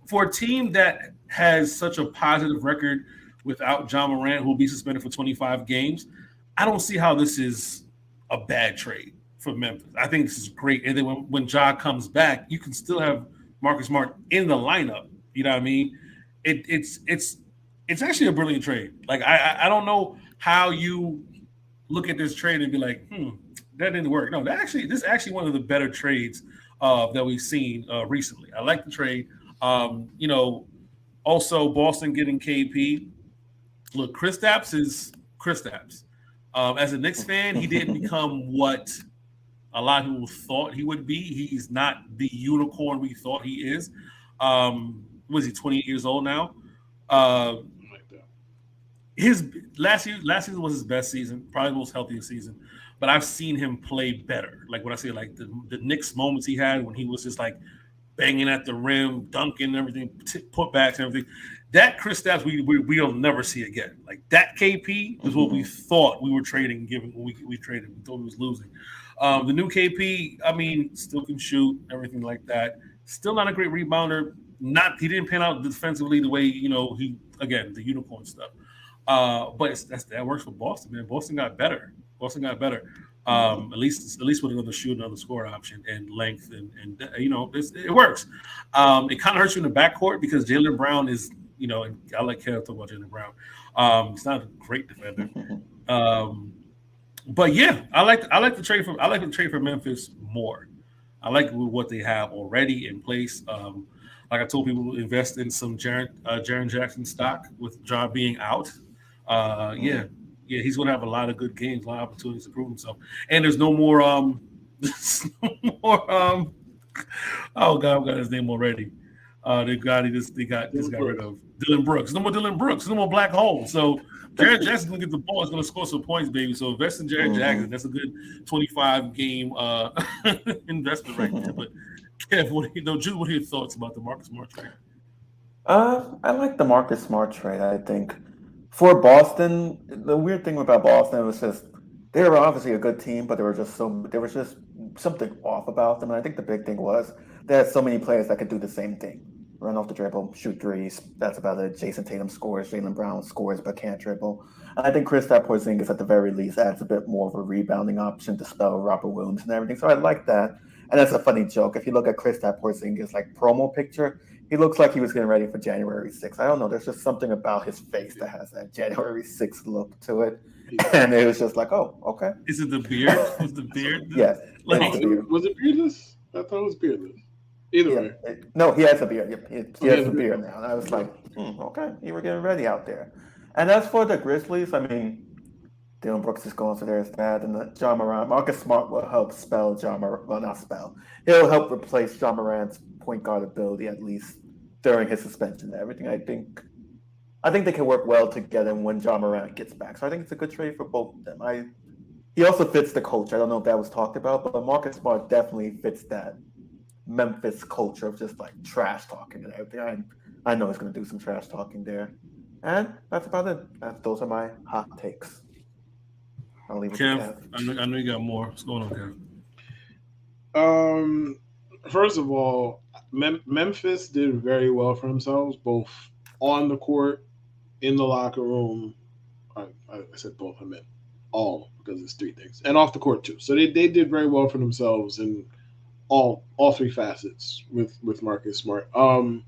for a team that has such a positive record without John Morant, who will be suspended for 25 games. I don't see how this is a bad trade for Memphis. I think this is great. And then when Ja comes back, you can still have Marcus Smart in the lineup. You know what I mean? It's actually a brilliant trade. Like I don't know how you look at this trade and be like, that didn't work. No, this is actually one of the better trades that we've seen recently. I like the trade. Also Boston getting KP. Look, Kristaps is Kristaps. As a Knicks fan, he didn't become what a lot of people thought he would be. He's not the unicorn we thought he is. Was he 28 years old now? His last season was his best season, probably the most healthiest season. But I've seen him play better. Like when I say like the Knicks moments he had when he was just like banging at the rim, dunking and everything, putbacks and everything. That Kristaps we'll never see again. Like that KP is what we thought we were trading, given when we traded. We thought he was losing. The new KP, I mean, still can shoot, everything like that. Still not a great rebounder. He didn't pan out defensively the way he again the unicorn stuff. But that works for Boston, man. Boston got better. At least with another shoot, another score option, and length, and it works. It kind of hurts you in the backcourt because Jaylen Brown is, and I like Kev talk about Jaylen Brown. He's not a great defender. But yeah, I like the trade for Memphis more. I like what they have already in place. Like I told people, invest in some Jaren Jackson stock with John being out. Yeah, he's going to have a lot of good games, a lot of opportunities to prove himself. And there's no more. Oh God, I got his name already. They got rid of Dylan Brooks. No more Dylan Brooks. No more black hole. So Jaren Jackson's going to get the ball. He's going to score some points, baby. So invest in Jaren Jackson. That's a good 25-game investment right there. But Kev, Jude, what are your thoughts about the Marcus Smart trade? I like the Marcus Smart trade. I think for Boston, the weird thing about Boston was just they were obviously a good team, but there was just something off about them. And I think the big thing was they had so many players that could do the same thing: run off the dribble, shoot threes. That's about it. Jason Tatum scores, Jaylen Brown scores, but can't dribble. I think Kristaps Porzingis at the very least adds a bit more of a rebounding option to spell Robert Williams and everything. So I like that. And that's a funny joke. If you look at Kristaps Porzingis like promo picture, he looks like he was getting ready for January 6th. I don't know. There's just something about his face that has that January 6th look to it. And it was just like, oh, okay. Is it the beard? Was the beard? Yes. Like, was it beardless? I thought it was beardless. Either way. No, he has a beard. He has a beard now. And I was like, okay, you were getting ready out there. And as for the Grizzlies, I mean, Dylan Brooks is going, so there's that. And John Morant, Marcus Smart will help spell John Morant. Well, not spell. He'll help replace John Morant's point guard ability, at least during his suspension and everything. I think they can work well together when John Morant gets back. So I think it's a good trade for both of them. He also fits the culture. I don't know if that was talked about, but Marcus Smart definitely fits that Memphis culture of just like trash talking and everything. I know he's going to do some trash talking there. And that's about it. Those are my hot takes. I'll leave it to Kev. I know you got more. What's going on, Kev? First of all, Memphis did very well for themselves, both on the court, in the locker room. I said both. I meant all because it's three things, and off the court too. So they did very well for themselves in all three facets with Marcus Smart. On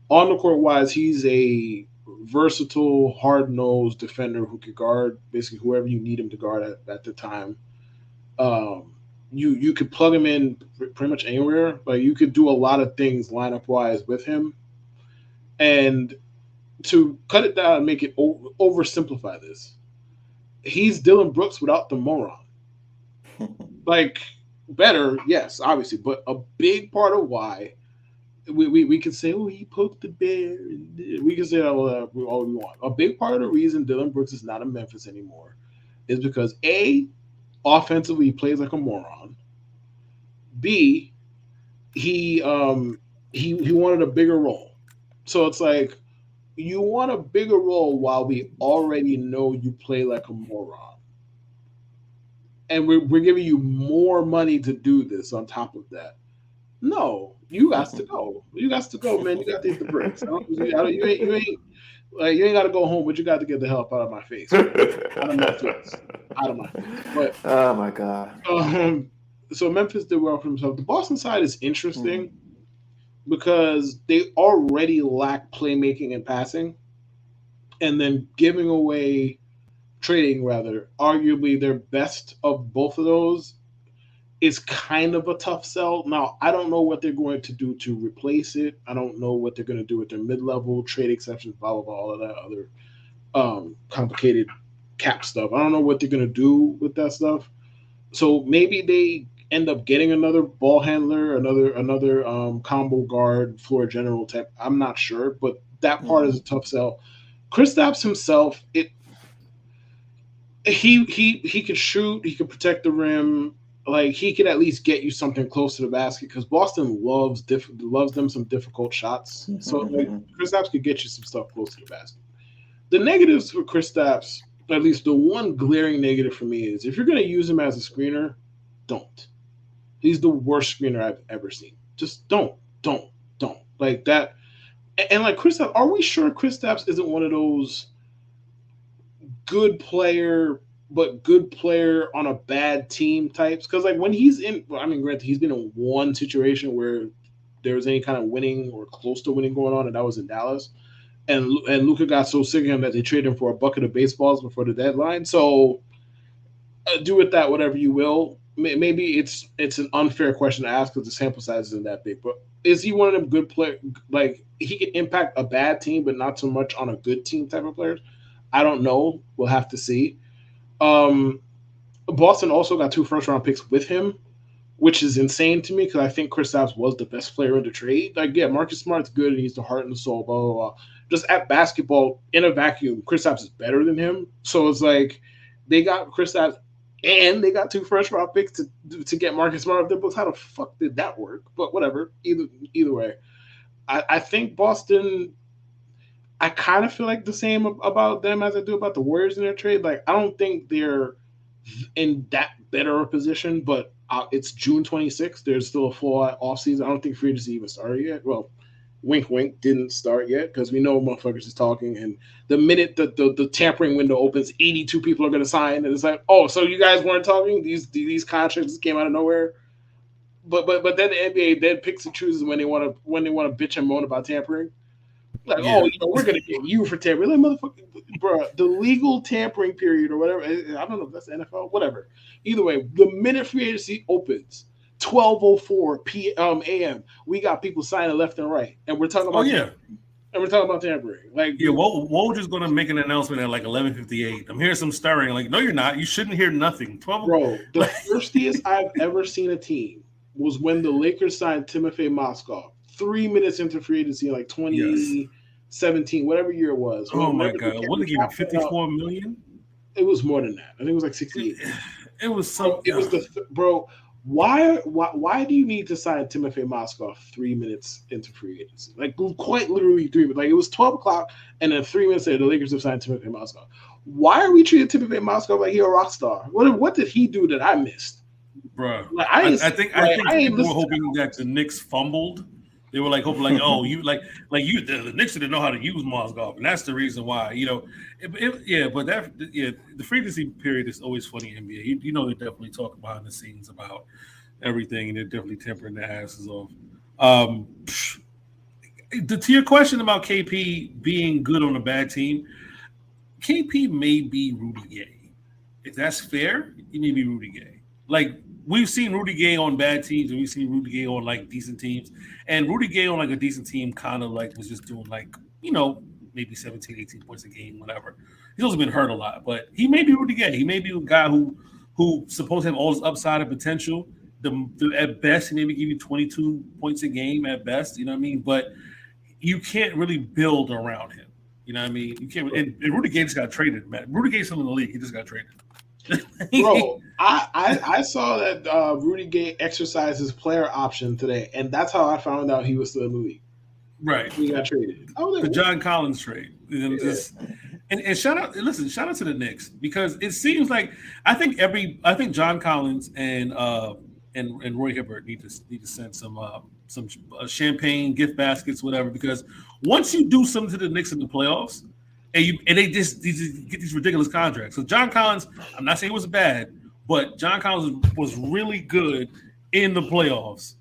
the court wise, he's a versatile, hard-nosed defender who could guard basically whoever you need him to guard at the time. You could plug him in pretty much anywhere. Like you could do a lot of things lineup wise with him. And to cut it down and make it oversimplify this, he's Dylan Brooks without the moron. Like better, yes, obviously, but a big part of why we can say, oh, he poked the bear. We can say all we want. A big part of the reason Dylan Brooks is not in Memphis anymore is because A, offensively, he plays like a moron. B, he wanted a bigger role. So it's like you want a bigger role while we already know you play like a moron. And we're giving you more money to do this on top of that. No, you got to go. You got to go, man. You got to hit the bricks. You ain't got to go home, but you got to get the hell out of my face. Out of my face. But, oh my god. So Memphis did well for themselves. The Boston side is interesting because they already lack playmaking and passing, and then trading arguably their best of both of those is kind of a tough sell. Now, I don't know what they're going to do to replace it. I don't know what they're going to do with their mid-level trade exceptions, blah, blah, blah, all of that other complicated cap stuff. I don't know what they're going to do with that stuff. So maybe they end up getting another ball handler, another combo guard, floor general type. I'm not sure, but that part is a tough sell. Kristaps himself, he could shoot, he could protect the rim. Like he could at least get you something close to the basket because Boston loves them some difficult shots. So like Kristaps could get you some stuff close to the basket. The negatives for Kristaps, at least the one glaring negative for me is if you're going to use him as a screener, don't. He's the worst screener I've ever seen. Just don't like that. And like Kristaps, are we sure Kristaps isn't one of those good player on a bad team types? Because like when he's in, granted, he's been in one situation where there was any kind of winning or close to winning going on, and that was in Dallas. And Luka got so sick of him that they traded him for a bucket of baseballs before the deadline. So do with that whatever you will. Maybe it's an unfair question to ask because the sample size isn't that big. But is he one of them good players? Like he can impact a bad team, but not so much on a good team type of players. I don't know. We'll have to see. Boston also got 2 first-round picks with him, which is insane to me because I think Kristaps was the best player in the trade. Like, yeah, Marcus Smart's good and he's the heart and the soul, blah, blah, blah. Just at basketball, in a vacuum, Kristaps is better than him. So it's like they got Kristaps and they got 2 first-round picks to get Marcus Smart off their books. How the fuck did that work? But whatever. Either way. I think Boston. I kind of feel like the same about them as I do about the Warriors in their trade. Like, I don't think they're in that better a position, but it's June 26th. There's still a full offseason. I don't think free agency even started yet. Well, wink, wink, didn't start yet because we know motherfuckers is talking. And the minute the tampering window opens, 82 people are going to sign. And it's like, oh, so you guys weren't talking? These contracts just came out of nowhere. But then the NBA then picks and chooses when they want to bitch and moan about tampering. Like, oh, we're gonna get you for tampering. Like, motherfucker, bro, the legal tampering period or whatever. I don't know if that's the NFL, whatever. Either way, the minute free agency opens, 12:04 p.m. a.m., we got people signing left and right, and we're talking about and we're talking about tampering. Like, Woj is gonna make an announcement at like 11:58. I'm hearing some stirring. Like, no, you're not. You shouldn't hear nothing. 12. Bro, the thirstiest I've ever seen a team was when the Lakers signed Timofey Mozgov 3 minutes into free agency, like 2017, whatever year it was. Oh my God! What did they give him? $54 million? It was more than that. I think it was like 68. It was so. It was bro. Why do you need to sign Timofey Mozgov 3 minutes into free agency? Like, quite literally 3 minutes. Like, it was 12 o'clock, and then 3 minutes later, the Lakers have signed Timofey Mozgov. Why are we treating Timofey Mozgov like he's a rock star? What did he do that I missed? Bro, like, I think people were hoping that the Knicks fumbled. They were hoping oh, the Knicks didn't know how to use Mozgov, and that's the reason why. But the free agency period is always funny in NBA. They're definitely talking behind the scenes about everything, and they're definitely tempering their asses off. To your question about KP being good on a bad team, KP may be Rudy Gay. If that's fair, he may be Rudy Gay. Like, we've seen Rudy Gay on bad teams, and we've seen Rudy Gay on decent teams. And Rudy Gay on a decent team kind of was just doing maybe 17, 18 points a game, whatever. He's also been hurt a lot, but he may be Rudy Gay. He may be a guy who supposed to have all this upside and potential. At best, he maybe give you 22 points a game at best. You know what I mean? But you can't really build around him. You know what I mean? You can't. And Rudy Gay just got traded, man. Rudy Gay's still in the league. He just got traded. Bro, I saw that Rudy Gay exercised his player option today, and that's how I found out he was still in the league. Right, he got traded. The John Collins trade. And shout out to the Knicks, because it seems like I think John Collins and Roy Hibbert need to send some champagne gift baskets, whatever, because once you do something to the Knicks in the playoffs. And they just get these ridiculous contracts. So John Collins, I'm not saying it was bad, but John Collins was really good in the playoffs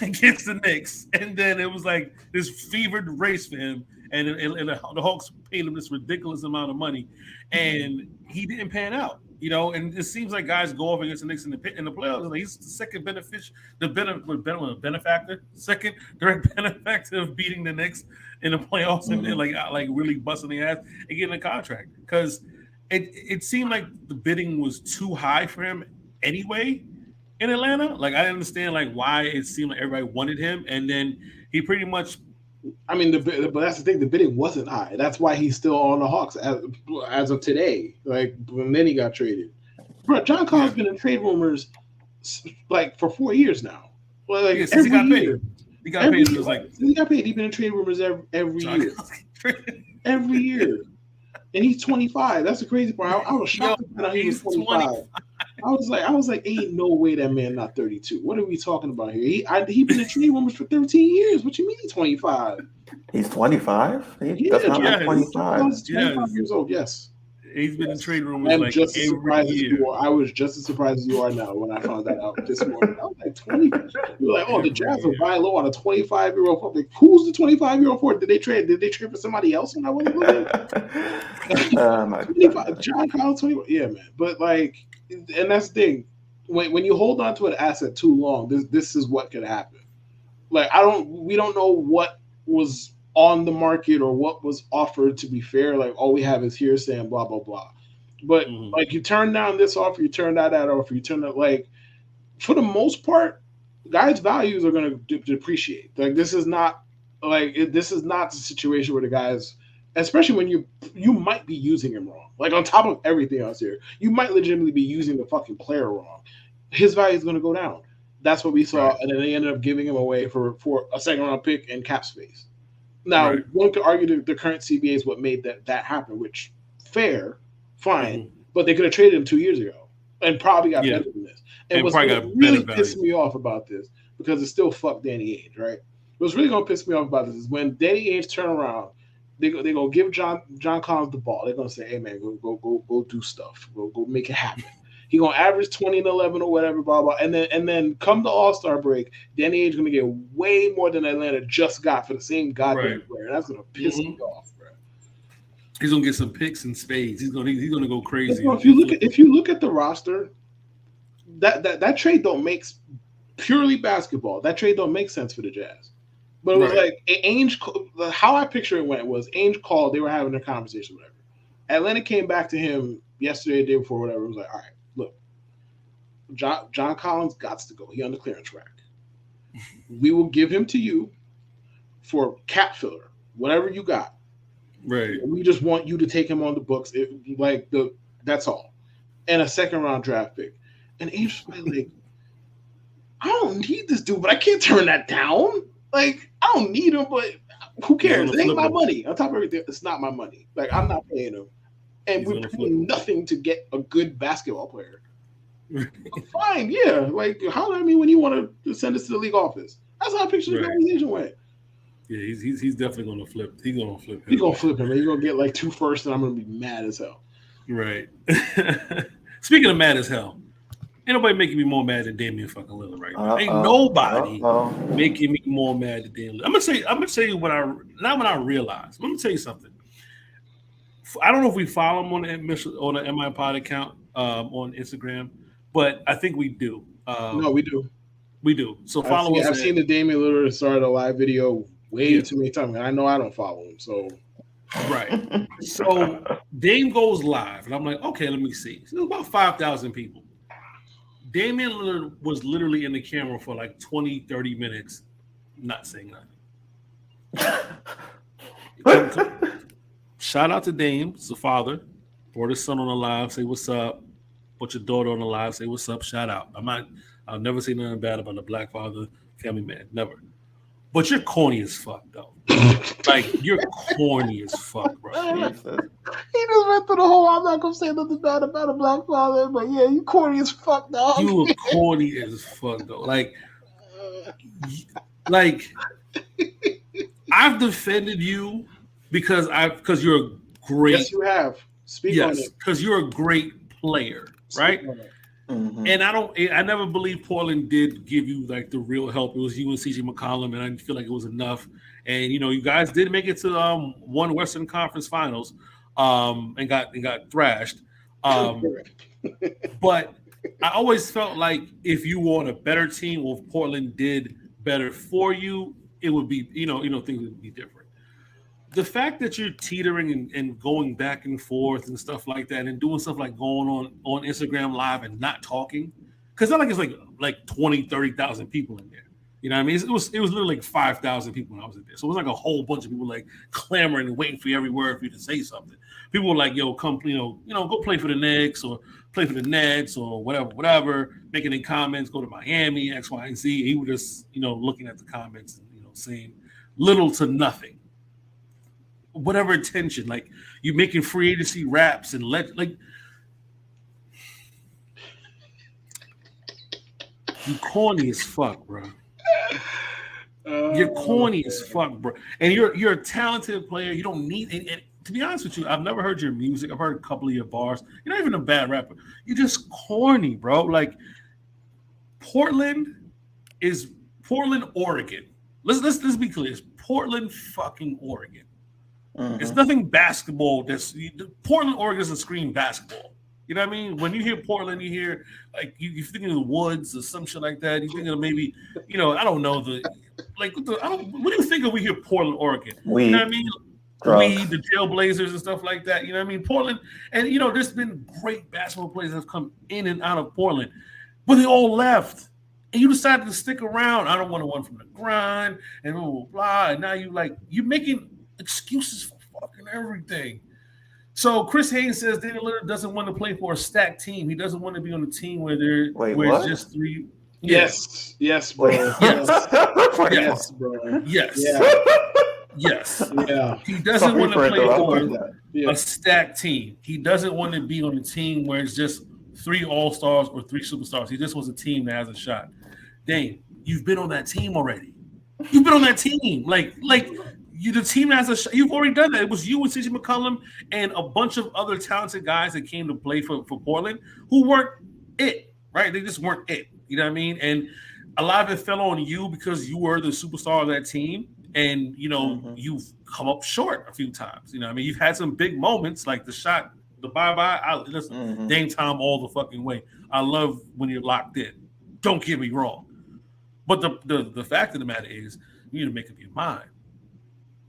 against the Knicks. And then it was like this fevered race for him. And the Hawks paid him this ridiculous amount of money. And he didn't pan out. And it seems like guys go off against the Knicks in the playoffs. Like, he's the second benefactor, second direct benefactor of beating the Knicks in the playoffs, and like really busting the ass and getting a contract, because it seemed like the bidding was too high for him anyway in Atlanta. Like, I understand why it seemed like everybody wanted him, and then he pretty much. I mean, but that's the thing. The bidding wasn't high. That's why he's still on the Hawks as of today. And then he got traded. Bro, John Collins has been in trade rumors for 4 years now. Well, since he got paid. He got paid. He got paid. He's been in trade rumors every year. Every year. And he's 25. That's the crazy part. I was shocked that he was 25. I was like, ain't no way that man not 32. What are we talking about here? He been in trade rumors for 13 years. What you mean he's 25? He's 25? That's not like 25. He's 25 years old, yes. He's been in trade rumors every year. I was just as surprised as you are now when I found that out this morning. I was like, 20. You were like, oh, the Jazz are buying low on a 25-year-old. Like, who's the 25-year-old for? Did they trade for somebody else when I wasn't looking? 25, John Collins, 21. Yeah, man. But and that's the thing. When you hold on to an asset too long, this is what could happen. We don't know what was on the market or what was offered, to be fair. All we have is hearsay and blah, blah, blah. But you turn down this offer, you turn down that offer, you turn that, for the most part, guys' values are going to depreciate. This is not the situation where the guys, especially when you might be using him wrong. On top of everything else here, you might legitimately be using the fucking player wrong. His value is going to go down. That's what we saw, Right. and then they ended up giving him away for a second round pick and cap space. Now, Right. one could argue the current CBA is what made that happen, which fair, fine, but they could have traded him 2 years ago and probably got better than this. And what's probably going to got really better piss value. me off about this, because it's still fuck Danny Ainge, right? What's really going to piss me off about this is when Danny Ainge turn around, they go give John Collins the ball. They're going to say, "Hey man, go do stuff. Go make it happen." He gonna average 20 and 11 or whatever, blah blah. And then come the All-Star break, Danny Ainge gonna get way more than Atlanta just got for the same goddamn player. That's gonna piss me off, bro. He's gonna get some picks and spades. He's gonna go crazy. If you look at the roster, that trade don't make purely basketball. That trade don't make sense for the Jazz. But it was like Ainge. How I picture it went was Ainge called. They were having their conversation, whatever. Atlanta came back to him yesterday, the day before, whatever. It was like, all right. Look, John Collins got to go. He on the clearance rack. We will give him to you for cap filler, whatever you got. Right. We just want you to take him on the books. That's all. And a second round draft pick. And Ainge was like, I don't need this dude, but I can't turn that down. Like, I don't need him, but who cares? It ain't my money. On top of everything, it's not my money. Like, I'm not paying him. And we're paying nothing to get a good basketball player. Fine, yeah. Like, holler at me when you want to send us to the league office. That's how I picture the conversation went. Yeah, he's definitely gonna flip. He's gonna flip him. He's gonna flip him, and he's gonna get like 2 firsts, and I'm gonna be mad as hell. Right. Speaking of mad as hell, ain't nobody making me more mad than Damian fucking Lillard right now. Ain't nobody making me more mad than Damian Lillard. I'm gonna tell you what I realized. Let me tell you something. I don't know if we follow him on the MI Pod account on Instagram, but I think we do. No, we do. We do. So follow us. I've seen the Damian Lillard started a live video way too many times, and I know I don't follow him. So right. So Dame goes live, and I'm like, okay, let me see. So there's about 5,000 people. Damian Lillard was literally in the camera for like 20, 30 minutes, not saying nothing. Shout out to Dame, it's the father. Brought his son on the live, say what's up. Put your daughter on the live, say what's up. Shout out. I'll never say nothing bad about a black father, family man, never. But you're corny as fuck, though. Like, you're corny as fuck, bro. He just went through the whole, I'm not going to say nothing bad about a black father, but yeah, you corny as fuck, dog. You were corny as fuck, though. Like, I've defended you because you're a great. Yes, you have. Speak on it. Because you're a great player, right? Mm-hmm. And I never believed Portland did give you like the real help. It was you and CJ McCollum, and I didn't feel like it was enough. And you guys did make it to one Western Conference Finals, and got thrashed. But I always felt like if you were on a better team, or if Portland did better for you, it would be things would be different. The fact that you're teetering and going back and forth and stuff like that, and doing stuff like going on Instagram Live and not talking, because not like it's like 20, 30,000 people in there. You know what I mean? It was literally like 5,000 people when I was in there. So it was like a whole bunch of people like clamoring and waiting for every word for you to say something. People were like, yo, come, go play for the Knicks or play for the Nets or whatever, making any comments, go to Miami, X, Y, and Z. He was just, looking at the comments and, saying little to nothing. Whatever attention, like you making free agency raps and you corny as fuck, bro. You're corny as fuck, bro. And you're a talented player. You don't need. And to be honest with you, I've never heard your music. I've heard a couple of your bars. You're not even a bad rapper. You're just corny, bro. Like Portland, Oregon. Let's be clear. It's Portland, fucking Oregon. Mm-hmm. It's nothing basketball. Portland, Oregon doesn't scream basketball. You know what I mean? When you hear Portland, you hear like you're thinking of the woods or some shit like that. You think of maybe, I don't know what do you think of when you hear Portland, Oregon? Weed. You know what I mean? Weed, the Trailblazers and stuff like that. You know what I mean? Portland, and there's been great basketball players that have come in and out of Portland, but they all left. And you decided to stick around. I don't want to run from the grind and blah, blah, blah. And now you're making excuses for fucking everything. So Chris Haynes says Damian Lillard doesn't want to play for a stacked team. He doesn't want to be on a team where it's just three. Yes, bro. Yes, bro. Yes. Yeah. He doesn't want to play for a stacked team. He doesn't want to be on a team where it's just 3 all-stars or 3 superstars. He just wants a team that has a shot. Dame, you've been on that team already. You've been on that team. The team that has a shot. You've already done that. It was you and CJ McCollum and a bunch of other talented guys that came to play for Portland who weren't it, right? They just weren't it. You know what I mean? And a lot of it fell on you because you were the superstar of that team. And, you've come up short a few times. You know what I mean? You've had some big moments like the shot, the bye-bye. Listen, Dame time all the fucking way. I love when you're locked in. Don't get me wrong. But the fact of the matter is you need to make up your mind.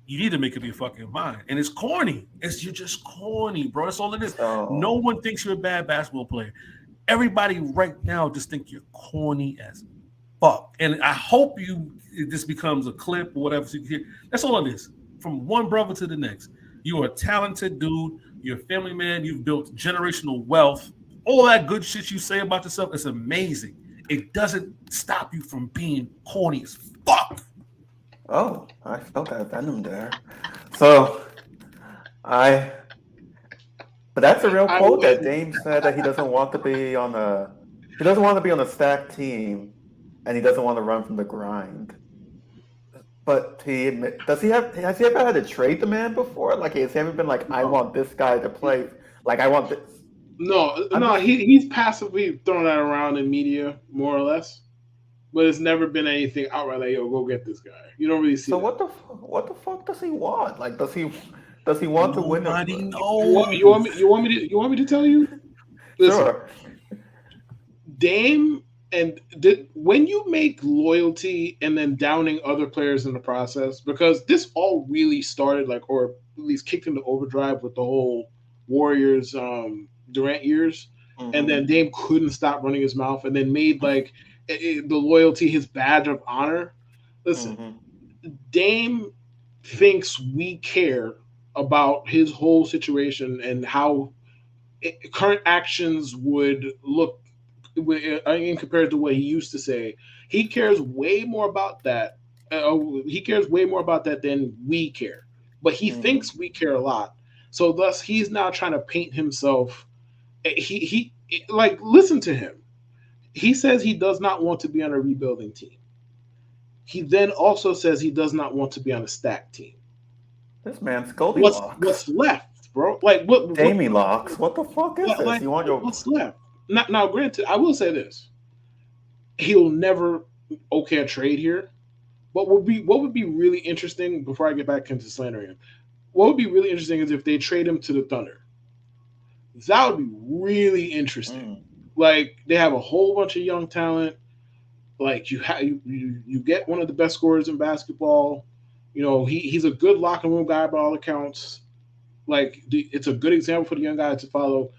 You need to make up your fucking mind. And it's corny. You're just corny, bro. That's all it is. Oh. No one thinks you're a bad basketball player. Everybody right now just think you're corny as fuck. And I hope this becomes a clip or whatever. So you can hear. That's all it is. From one brother to the next. You are a talented dude. You're a family man. You've built generational wealth. All that good shit you say about yourself is amazing. It doesn't stop you from being corny as fuck. Oh, I felt that venom there. But that's a real quote that Dame said that he doesn't want to be on a stacked team, and he doesn't want to run from the grind. But has he ever had to trade the man before? Like, has he ever been like, I want this guy to play, like I want this? No, he's passively thrown that around in media, more or less. But it's never been anything outright like, yo, go get this guy. You don't really see. So what the fuck does he want? Like, does he want to win? Nobody knows. You want me to tell you? Listen, sure. Dame when you make loyalty and then downing other players in the process, because this all really started or at least kicked into overdrive with the whole Warriors Durant years, and then Dame couldn't stop running his mouth, and then made the loyalty his badge of honor. Listen, Dame thinks we care about his whole situation and how current actions would look in compared to what he used to say. He cares way more about that. He cares way more about that than we care. But he thinks we care a lot. So thus, he's now trying to paint himself. He listen to him. He says he does not want to be on a rebuilding team. He then also says he does not want to be on a stacked team. This man's Goldilocks. What's left, bro? What? Damie Locks. What the fuck is this? What's left? Now, granted, I will say this: he'll never okay a trade here. What would be really interesting before I get back into slandering him? What would be really interesting is if they trade him to the Thunder. That would be really interesting. They have a whole bunch of young talent. You get one of the best scorers in basketball. He's a good locker room guy by all accounts. It's a good example for the young guys to follow.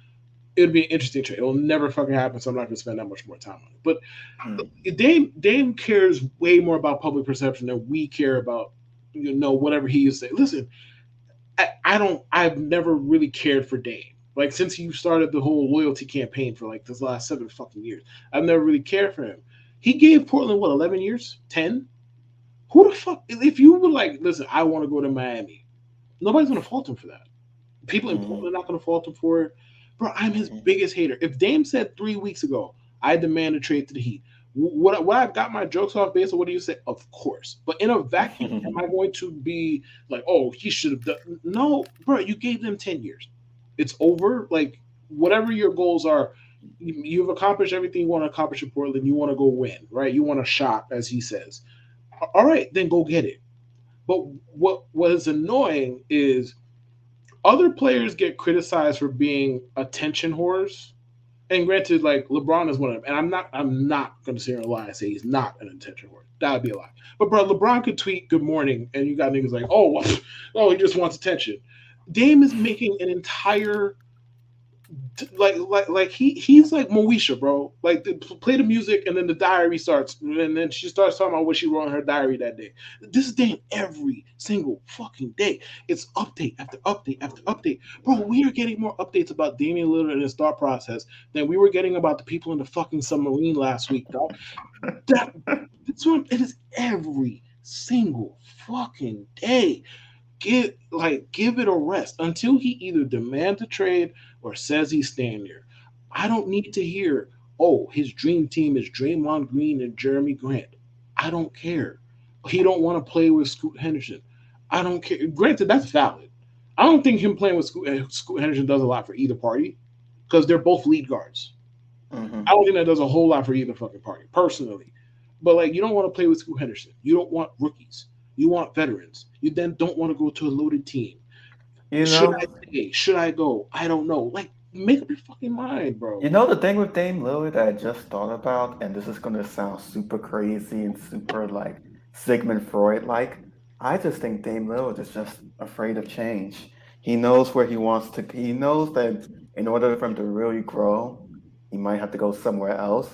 It'd be an interesting trade. It'll never fucking happen, so I'm not going to spend that much more time on it. But Dame cares way more about public perception than we care about, whatever he is saying. Listen, I've never really cared for Dame. Since you started the whole loyalty campaign for this last 7 fucking years, I've never really cared for him. He gave Portland 11 years, 10. Who the fuck? If you were listen, I want to go to Miami, nobody's going to fault him for that. People in Portland are not going to fault him for it. Bro, I'm his biggest hater. If Dame said 3 weeks ago, I demand a trade to the Heat, would I've got my jokes off based on what do you say? Of course. But in a vacuum, am I going to be oh, he should have done? No, bro, you gave them 10 years. It's over. Whatever your goals are, you've accomplished everything you want to accomplish in Portland. You want to go win, right? You want to shop, as he says. All right, then go get it. But what is annoying is other players get criticized for being attention whores. And granted, LeBron is one of them. And I'm not going to sit here and lie and say he's not an attention whore. That would be a lie. But bro, LeBron could tweet good morning and you got niggas oh, he just wants attention. Dame is making an entire He's like Moesha, bro. Like they play the music and then the diary starts, and then she starts talking about what she wrote in her diary that day. This is Dame every single fucking day. It's update after update after update, bro. We are getting more updates about Damian Lillard and his thought process than we were getting about the people in the fucking submarine last week, dog. That's what it is every single fucking day. Give it a rest until he either demands a trade or says he's staying there. I don't need to hear, oh, his dream team is Draymond Green and Jeremy Grant. I don't care. He don't want to play with Scoot Henderson. I don't care. Granted, that's valid. I don't think him playing with Scoot Henderson does a lot for either party because they're both lead guards. I don't think that does a whole lot for either fucking party, personally. But like, you don't want to play with Scoot Henderson. You don't want rookies. You want veterans. You then don't want to go to a loaded team. Should I stay? Should I go? I don't know. Like, make up your fucking mind, bro. You know the thing with Dame Lillard that I just thought about, and this is gonna sound super crazy and super like Sigmund Freud like. I just think Dame Lillard is just afraid of change. He knows where he wants to. He knows that in order for him to really grow, he might have to go somewhere else.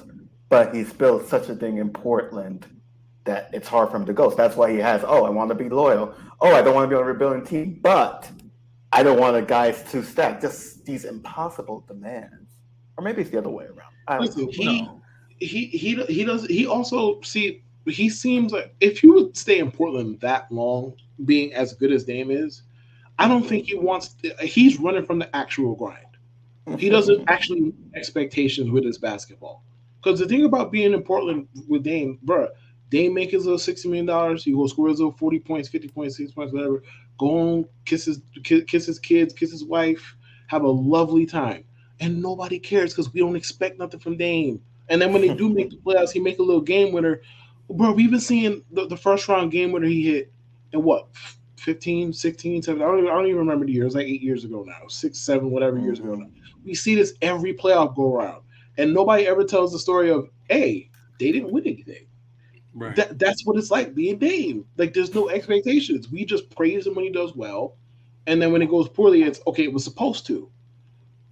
But he's built such a thing in Portland that it's hard for him to go. So that's why he has, I want to be loyal. Oh, I don't want to be on a rebuilding team, but I don't want a guys to stack. Just these impossible demands. Or maybe it's the other way around. Listen, he also he seems like if you would stay in Portland that long, being as good as Dame is, I don't think he's running from the actual grind. He doesn't actually meet expectations with his basketball. Because the thing about being in Portland with Dame, bro, Dame make his little $60 million. He will score his little 40 points, 50 points, 6 points, whatever. Go home, kiss his kids, kiss his wife, have a lovely time. And nobody cares because we don't expect nothing from Dame. And then when they do make the playoffs, he make a little game winner. Bro, we've been seeing the first round game winner he hit in what, 15, 16, 17? I don't even remember the year. It was like 8 years ago now, 6, 7, whatever years ago now. We see this every playoff go around. And nobody ever tells the story of, hey, they didn't win anything. Right. That's what it's like being Dame. Like, there's no expectations. We just praise him when he does well. And then when it goes poorly, it's, okay, it was supposed to.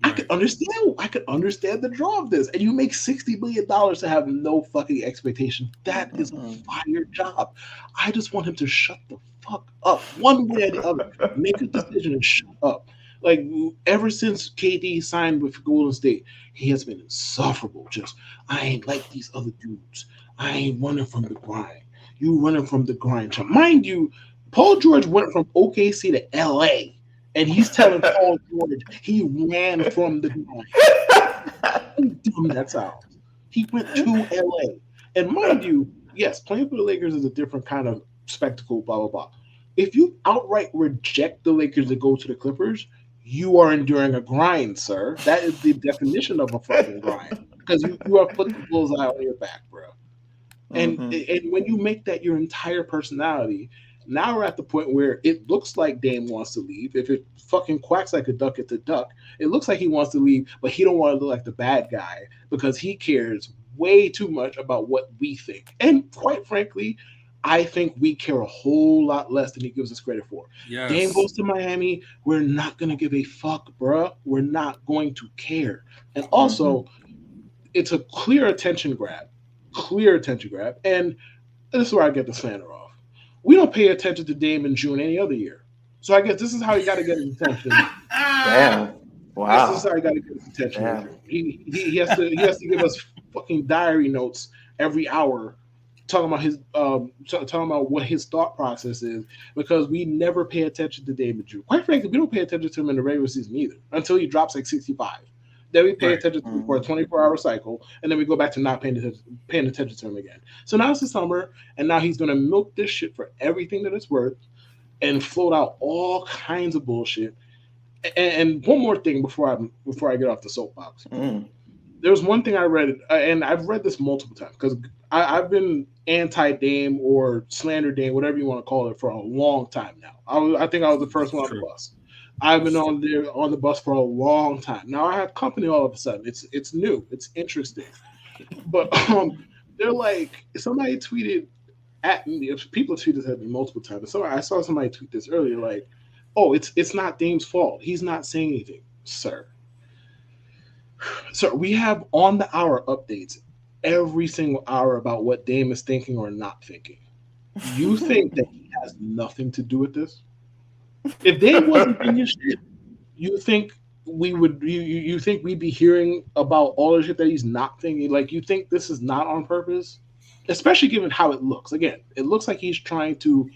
Right. I could understand the draw of this. And you make $60 million to have no fucking expectation. That is a fire job. I just want him to shut the fuck up. One way or the other. Make a decision and shut up. Like, ever since KD signed with Golden State, he has been insufferable. Just, I ain't like these other dudes. I ain't running from the grind. You running from the grind. Mind you, Paul George went from OKC to LA, and he's telling Paul George he ran from the grind. How dumb that sounds. He went to LA. And mind you, yes, playing for the Lakers is a different kind of spectacle, blah, blah, blah. If you outright reject the Lakers to go to the Clippers, you are enduring a grind, sir. That is the definition of a fucking grind. Because you are putting the bullseye on your back, bro. And when you make that your entire personality, now we're at the point where it looks like Dame wants to leave. If it fucking quacks like a duck, it's a duck. It looks like he wants to leave, but he don't want to look like the bad guy because he cares way too much about what we think. And quite frankly, I think we care a whole lot less than he gives us credit for. Yes. Dame goes to Miami. We're not going to give a fuck, bruh. We're not going to care. And also, it's a clear attention grab. And this is where I get the slander off. We don't pay attention to Dame in June any other year. So I guess this is how you got to get his attention. Damn. Wow. This is how you got to get his attention. Yeah. He has to give us fucking diary notes every hour talking about what his thought process is, because we never pay attention to David Drew. Quite frankly, we don't pay attention to him in the regular season either until he drops like 65. Then we pay attention to him for a 24-hour cycle, and then we go back to not paying attention to him again. So now it's the summer, and now he's going to milk this shit for everything that it's worth and float out all kinds of bullshit. And one more thing before I get off the soapbox. There was one thing I read, and I've read this multiple times because I've been anti-Dame or slander Dame, whatever you want to call it, for a long time now. I think I was the first one on the bus. I've been on the bus for a long time. Now I have company all of a sudden. It's new. It's interesting. But they're like, somebody tweeted at me. People tweeted at me multiple times. So I saw somebody tweet this earlier, like, oh, it's not Dame's fault. He's not saying anything, sir. So we have on the hour updates every single hour about what Dame is thinking or not thinking. You think that he has nothing to do with this? If Dame wasn't thinking shit, you think you think we'd be hearing about all the shit that he's not thinking? Like, you think this is not on purpose? Especially given how it looks. Again, it looks like he's trying to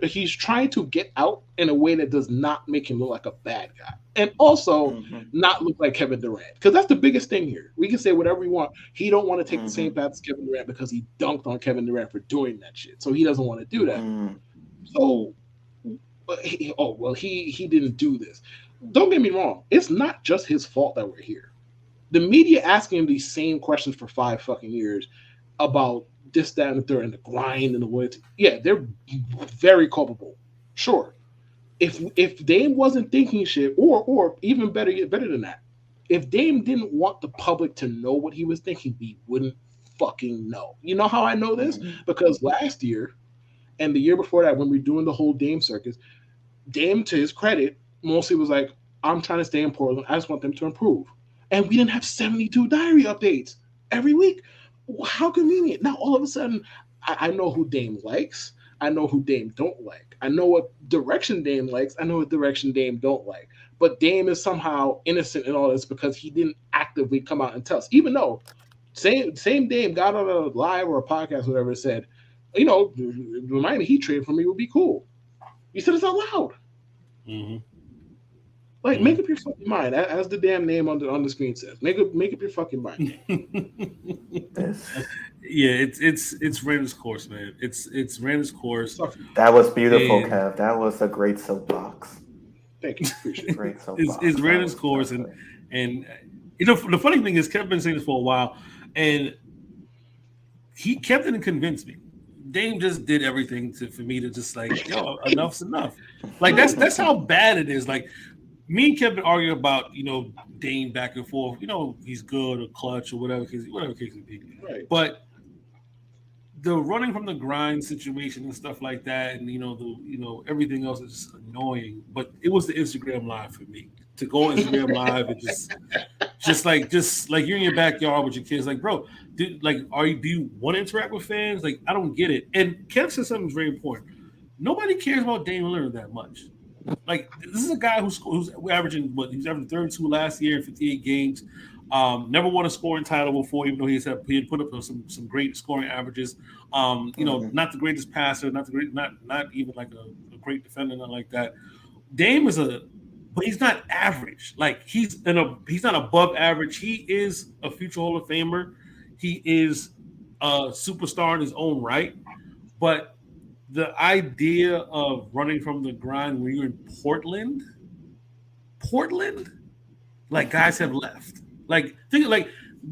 he's trying to get out in a way that does not make him look like a bad guy, and also not look like Kevin Durant. Because that's the biggest thing here. We can say whatever we want. He don't want to take the same path as Kevin Durant because he dunked on Kevin Durant for doing that shit. So he doesn't want to do that. So, he didn't do this. Don't get me wrong. It's not just his fault that we're here. The media asking him these same questions for 5 fucking years about this, that, and the third, and the grind and the loyalty. Yeah, they're very culpable. Sure. If Dame wasn't thinking shit, or even better than that, if Dame didn't want the public to know what he was thinking, we wouldn't fucking know. You know how I know this? Because last year and the year before that, when we were doing the whole Dame circus, Dame, to his credit, mostly was like, I'm trying to stay in Portland. I just want them to improve. And we didn't have 72 diary updates every week. How convenient. Now, all of a sudden, I know who Dame likes. I know who Dame don't like. I know what direction Dame likes. I know what direction Dame don't like. But Dame is somehow innocent in all this because he didn't actively come out and tell us. Even though same Dame got on a live or a podcast, whatever, said, the Miami Heat trade for me would be cool. You said it's out loud. Like, make up your fucking mind, as the damn name on the screen says. Make up your fucking mind. Yeah, it's ran its course, man. It's ran its course. That was beautiful, Kev. That was a great soapbox. Thank you. Appreciate it. Great soapbox. It's ran its course, and the funny thing is, Kev's been saying this for a while, and he kept it and convinced me. Dame just did everything for me to just like, enough's enough. Like that's how bad it is. Like, me and Kevin argue about, Dame back and forth. He's good or clutch or whatever case it be. Right. But the running from the grind situation and stuff like that, and everything else is just annoying. But it was the Instagram live for me. To go on Instagram live and just like you're in your backyard with your kids, like, bro, do you want to interact with fans? Like, I don't get it. And Kev said something very important. Nobody cares about Dame Lillard that much. Like, this is a guy who's averaging he was averaging 32 last year in 58 games. Never won a scoring title before, even though he had put up some great scoring averages. Not the greatest passer, not even like a great defender, nothing like that. Dame but he's not average. Like, he's not above average. He is a future Hall of Famer. He is a superstar in his own right. But the idea of running from the grind when you're in Portland, like, guys have left. Like,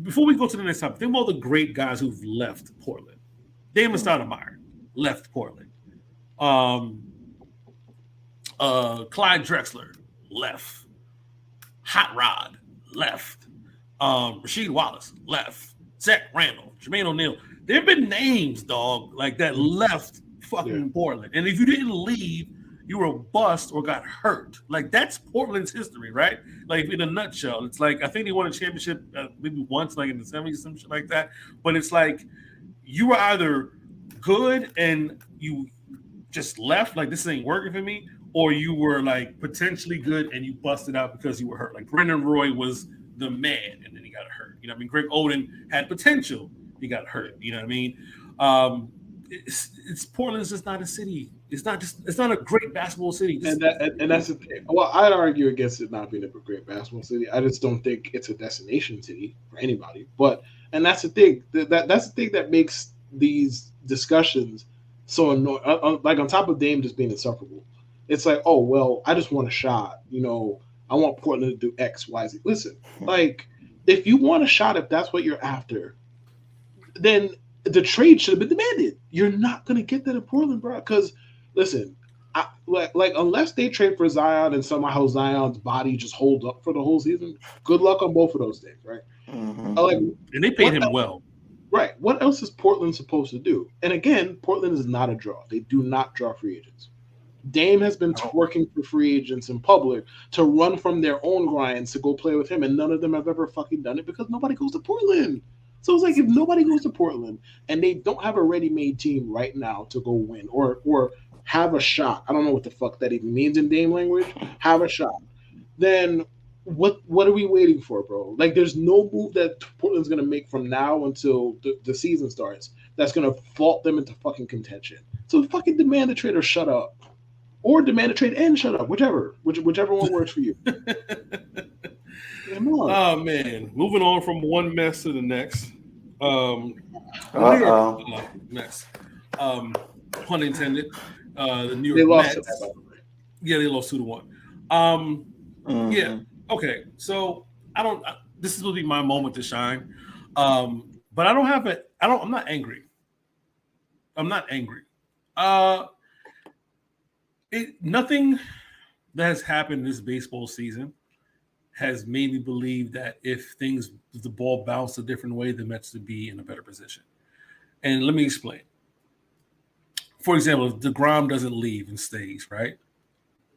before we go to the next topic, think about the great guys who've left Portland. Damon Stoudemire left Portland. Clyde Drexler left. Hot Rod left. Rasheed Wallace left. Zach Randall, Jermaine O'Neal. There have been names, dog, like that left fucking Portland. And if you didn't leave, you were a bust or got hurt. Like, that's Portland's history, right? Like, in a nutshell, it's like, I think they won a championship maybe once, like in the 70s, some shit like that. But it's like, you were either good and you just left, like, this ain't working for me, or you were like potentially good and you busted out because you were hurt. Like, Brendan Roy was the man and then he got hurt. Greg Oden had potential, he got hurt. You know what I mean? It's Portland's just not a city. It's not a great basketball city. And that's the thing. Well, I'd argue against it not being a great basketball city. I just don't think it's a destination city for anybody. And that's the thing. That's the thing that makes these discussions so annoying. Like, on top of Dame just being insufferable, it's like, oh well, I just want a shot. I want Portland to do X, Y, Z. Listen, like, if you want a shot, if that's what you're after, then the trade should have been demanded. You're not going to get that in Portland, bro. Because, listen, unless they trade for Zion and somehow Zion's body just holds up for the whole season, good luck on both of those things, right? And they paid him well. Right. What else is Portland supposed to do? And again, Portland is not a draw. They do not draw free agents. Dame has been twerking for free agents in public to run from their own grinds to go play with him, and none of them have ever fucking done it because nobody goes to Portland. So it's like if nobody goes to Portland and they don't have a ready-made team right now to go win or have a shot, I don't know what the fuck that even means in Dame language, have a shot, then what are we waiting for, bro? Like there's no move that Portland's going to make from now until the season starts that's going to vault them into fucking contention. So fucking demand a trade or shut up. Or demand a trade and shut up, whichever one works for you. Oh man, moving on from one mess to the next. Mess. Pun intended. The New York Mets. Yeah, they lost 2-1. Yeah. Okay. So this is going to be my moment to shine. But I don't have it. I'm not angry. Nothing that has happened this baseball season has made me believe that if the ball bounced a different way, the Mets would be in a better position. And let me explain. For example, if DeGrom doesn't leave and stays, right?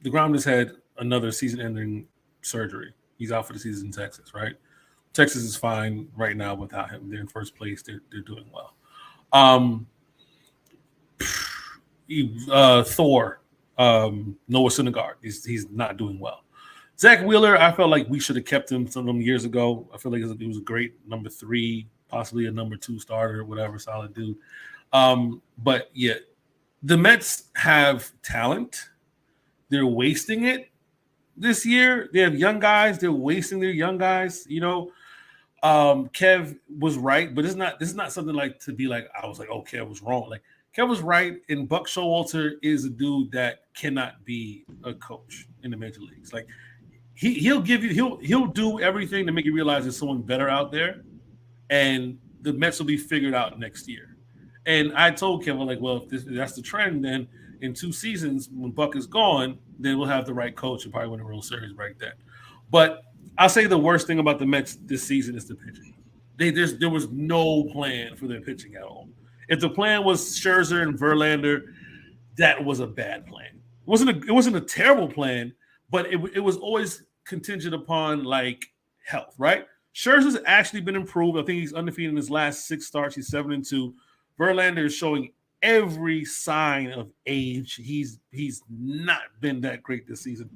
DeGrom just had another season-ending surgery. He's out for the season in Texas, right? Texas is fine right now without him. They're in first place. They're doing well. Thor. Noah Syndergaard, he's not doing well. Zach Wheeler, I felt like we should have kept him some years ago. I feel like he was a great number 3, possibly a number 2 starter, whatever, solid dude. But yeah, the Mets have talent. They're wasting it this year. They have young guys. They're wasting their young guys. You know, Kev was right, but this is not something like to be like I was like, oh, Kev was wrong. Like Kev was right, and Buck Showalter is a dude that cannot be a coach in the major leagues. Like he'll do everything to make you realize there's someone better out there, and the Mets will be figured out next year. And I told Kevin, like, well, if that's the trend, then in 2 seasons when Buck is gone, then we'll have the right coach and probably win a World Series right then. But I'll say the worst thing about the Mets this season is the pitching. There was no plan for their pitching at all. If the plan was Scherzer and Verlander, that was a bad plan. It wasn't a terrible plan, but it was always contingent upon like health, right? Scherzer's actually been improved. I think he's undefeated in his last 6 starts. He's 7-2. Verlander is showing every sign of age. He's not been that great this season.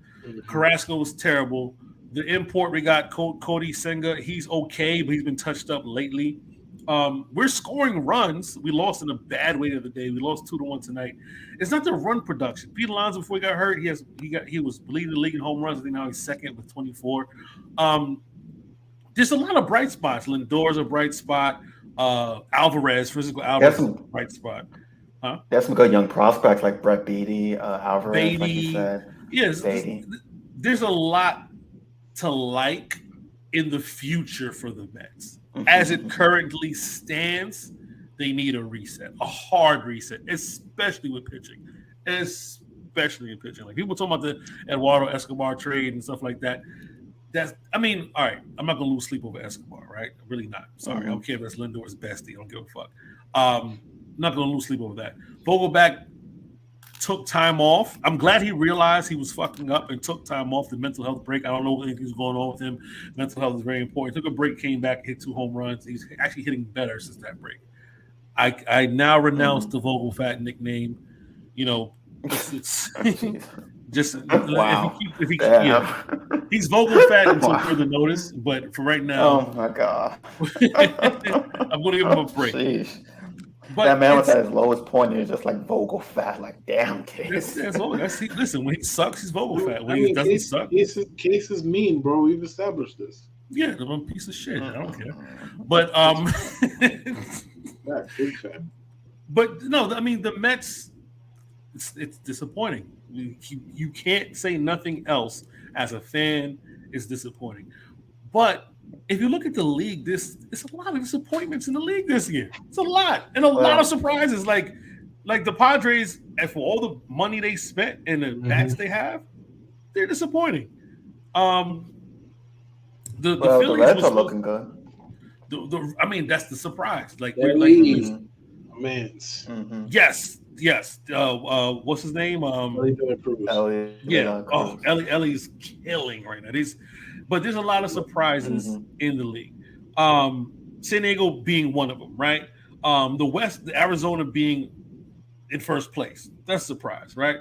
Carrasco was terrible. The import we got, Cody Senga, he's okay, but he's been touched up lately. We're scoring runs. We lost in a bad way the other day. We lost 2-1 tonight. It's not the run production. Pete Alonso, before he got hurt, he was leading the league in home runs. I think now he's second with 24. There's a lot of bright spots. Lindor's a bright spot. Alvarez, physical Alvarez, is a bright spot. Huh? There's some good young prospects like Brett Beatty, Alvarez, Beatty, like you said. Yes, there's a lot to like in the future for the Mets. As it currently stands, they need a reset, a hard reset, especially with pitching. Especially in pitching. Like people talking about the Eduardo Escobar trade and stuff like that. All right, I'm not going to lose sleep over Escobar, right? I'm really not. Sorry, I don't care if that's Lindor's bestie. I don't give a fuck. I'm not going to lose sleep over that. Vogelback took time off. I'm glad he realized he was fucking up and took time off the mental health break. I don't know what anything's going on with him. Mental health is very important. He took a break, came back, hit 2 home runs. He's actually hitting better since that break. I now renounce the Vogelfat nickname. You know, it's just wow. He's Vogelfat until further notice. But for right now, oh my god, I'm going to give him a break. Jeez. But that man was at his lowest point. He's just like Vogelfat. Like, damn, Case. Listen, when he sucks, he's Vogelfat. When he doesn't suck, Case is mean, bro. We've established this. Yeah, I'm a piece of shit. I don't care. But but no, I mean the Mets. It's disappointing. You can't say nothing else. As a fan, it's disappointing. But if you look at the league, it's a lot of disappointments in the league this year. It's a lot. And a lot of surprises. Like the Padres, and for all the money they spent and the bats they have, they're disappointing. The Phillies Reds are looking good. That's the surprise. Like, Yes, Yes. What's his name? Elliot Yeah. Cruz. Ellie's killing right now. But there's a lot of surprises in the league. San Diego being one of them, right? The Arizona being in first place. That's a surprise, right?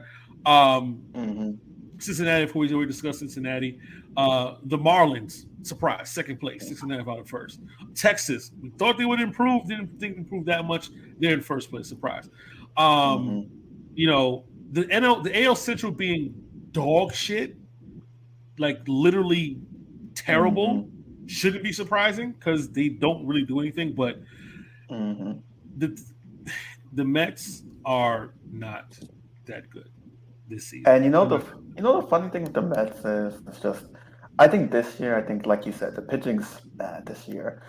Cincinnati, before we discussed Cincinnati. The Marlins, surprise, second place, 6.5 out of first. Texas, we thought they would improve, didn't think improve that much. They're in first place, surprise. You know, the AL Central being dog shit, like literally terrible, shouldn't be surprising because they don't really do anything. But the Mets are not that good this season. And you know the funny thing with the Mets is it's just I think like you said, the pitching's bad this year.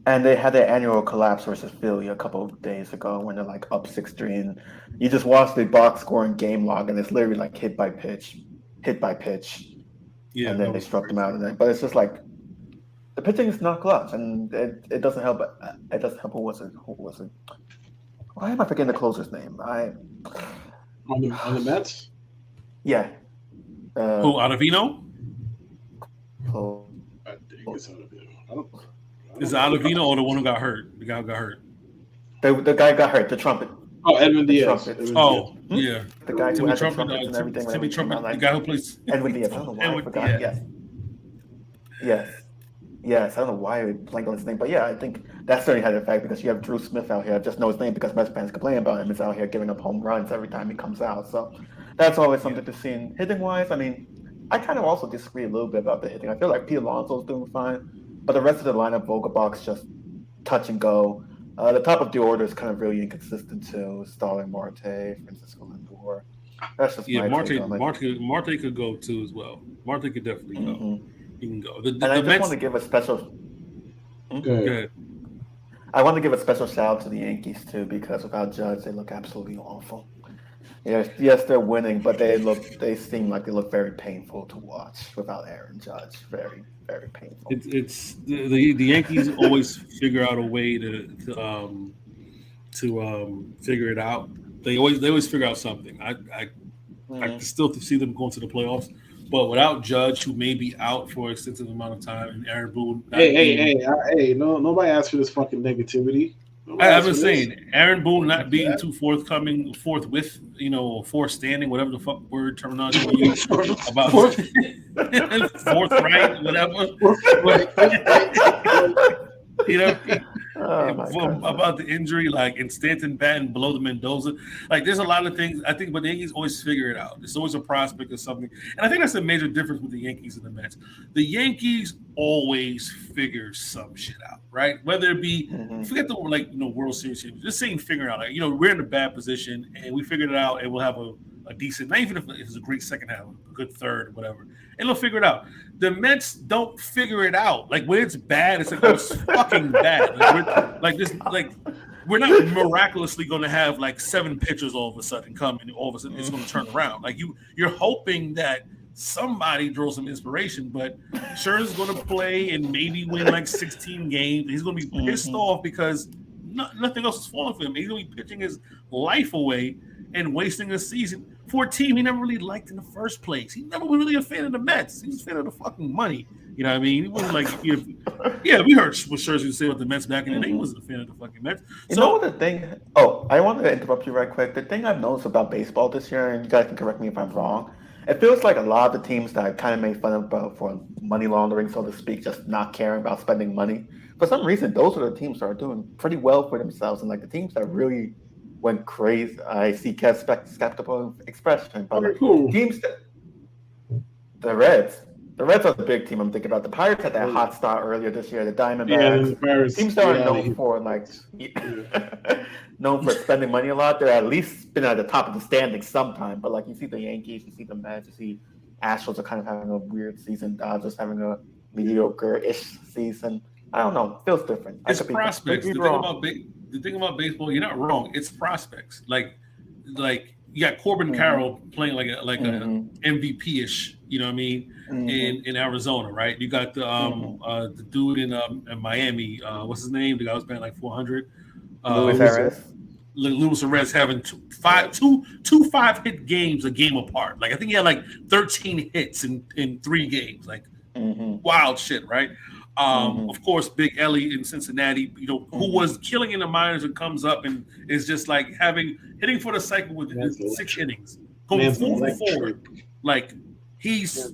And they had their annual collapse versus Philly a couple of days ago when they're like up 6-3, and you just watch the box score and game log, and it's literally like hit by pitch, Yeah, and then they struck them out. But it's just like the pitching is not clutch, and it doesn't help. It doesn't help. Who was it? Why am I forgetting the closer's name? On the Mets. Yeah. Who, Ottavino? I think it's Ottavino. Is it Ottavino or the one who got hurt? The guy who got hurt. The guy got hurt. The trumpet. Oh, Edwin Diaz. Yeah. The guy who had the trumpet and everything. Timmy Trumpet, the guy who plays. Edwin Diaz. I don't know why I forgot. Yes. I don't know why I blanked on his name, but yeah, I think that certainly had an effect because you have Drew Smith out here. I just know his name because Mets fans complain about him. He's out here giving up home runs every time he comes out. So that's always something to see. Hitting wise, I mean, I kind of also disagree a little bit about the hitting. I feel like Pete Alonso's doing fine, but the rest of the lineup, Vogelbach's just touch and go. The top of the order is kind of really inconsistent too. Starling Marte, Francisco Lindor. That's just Marte could go too as well. Marte could definitely go. He can go. I just want to give a special. Go ahead. I want to give a special shout out to the Yankees too because without Judge, they look absolutely awful. Yes, they're winning, but they seem like they look very painful to watch without Aaron Judge. Very, very painful. It's the Yankees always figure out a way to figure it out. They always figure out something. I can still see them going to the playoffs, but without Judge, who may be out for an extensive amount of time, and Aaron Boone. Hey! No, nobody asked for this fucking negativity. I've been saying Aaron Boone not being too forthcoming, forthwith, forthstanding, whatever the fuck word terminology we use about forthright, whatever. About the injury, like in Stanton batting below the Mendoza. Like there's a lot of things I think, but the Yankees always figure it out. There's always a prospect or something. And I think that's a major difference with the Yankees and the Mets. The Yankees always figure some shit out, right? Whether it be forget the World Series, just saying figure it out. Like, we're in a bad position and we figured it out and we'll have a decent, not even if it's a great second half, a good third, whatever. And they'll figure it out. The Mets don't figure it out. Like when it's bad, it's like it's fucking bad. We're not miraculously going to have like 7 pitchers all of a sudden come and all of a sudden it's going to turn around. Like you're hoping that somebody draws some inspiration, but Scherzer's going to play and maybe win like 16 games. He's going to be pissed off because nothing else is falling for him. He's going to be pitching his life away and wasting a season for a team he never really liked in the first place. He never was really a fan of the Mets. He was a fan of the fucking money. You know what I mean? He wasn't like, we heard what Scherzer said about the Mets back in the day. He wasn't a fan of the fucking Mets. You know what the thing? Oh, I wanted to interrupt you right quick. The thing I've noticed about baseball this year, and you guys can correct me if I'm wrong, it feels like a lot of the teams that I kind of made fun of for money laundering, so to speak, just not caring about spending money. For some reason, those are the teams that are doing pretty well for themselves, and like the teams that really went crazy. I see Kev's skeptical expression, but teams that the Reds are the big team I'm thinking about. The Pirates had that hot start earlier this year. The Diamondbacks, teams that are known for known for spending money a lot. They're at least been at the top of the standings sometime. But like you see the Yankees, you see the Mets, you see Astros are kind of having a weird season. Dodgers having a mediocre-ish season. I don't know. It feels different. It's prospects. The thing about baseball, you're not wrong. It's prospects. Like you got Corbin Carroll playing like a MVP-ish. You know what I mean? In Arizona, right? You got the dude in Miami. What's his name? The guy was paying like $400. Luis Arias. Lewis and Reds having two 5-hit games a game apart. Like I think he had like 13 hits in 3 games. Like wild shit, right? Of course, Big Ellie in Cincinnati, who was killing in the minors and comes up and is just like hitting for the cycle with 6 innings, going 4 for 4. Like he's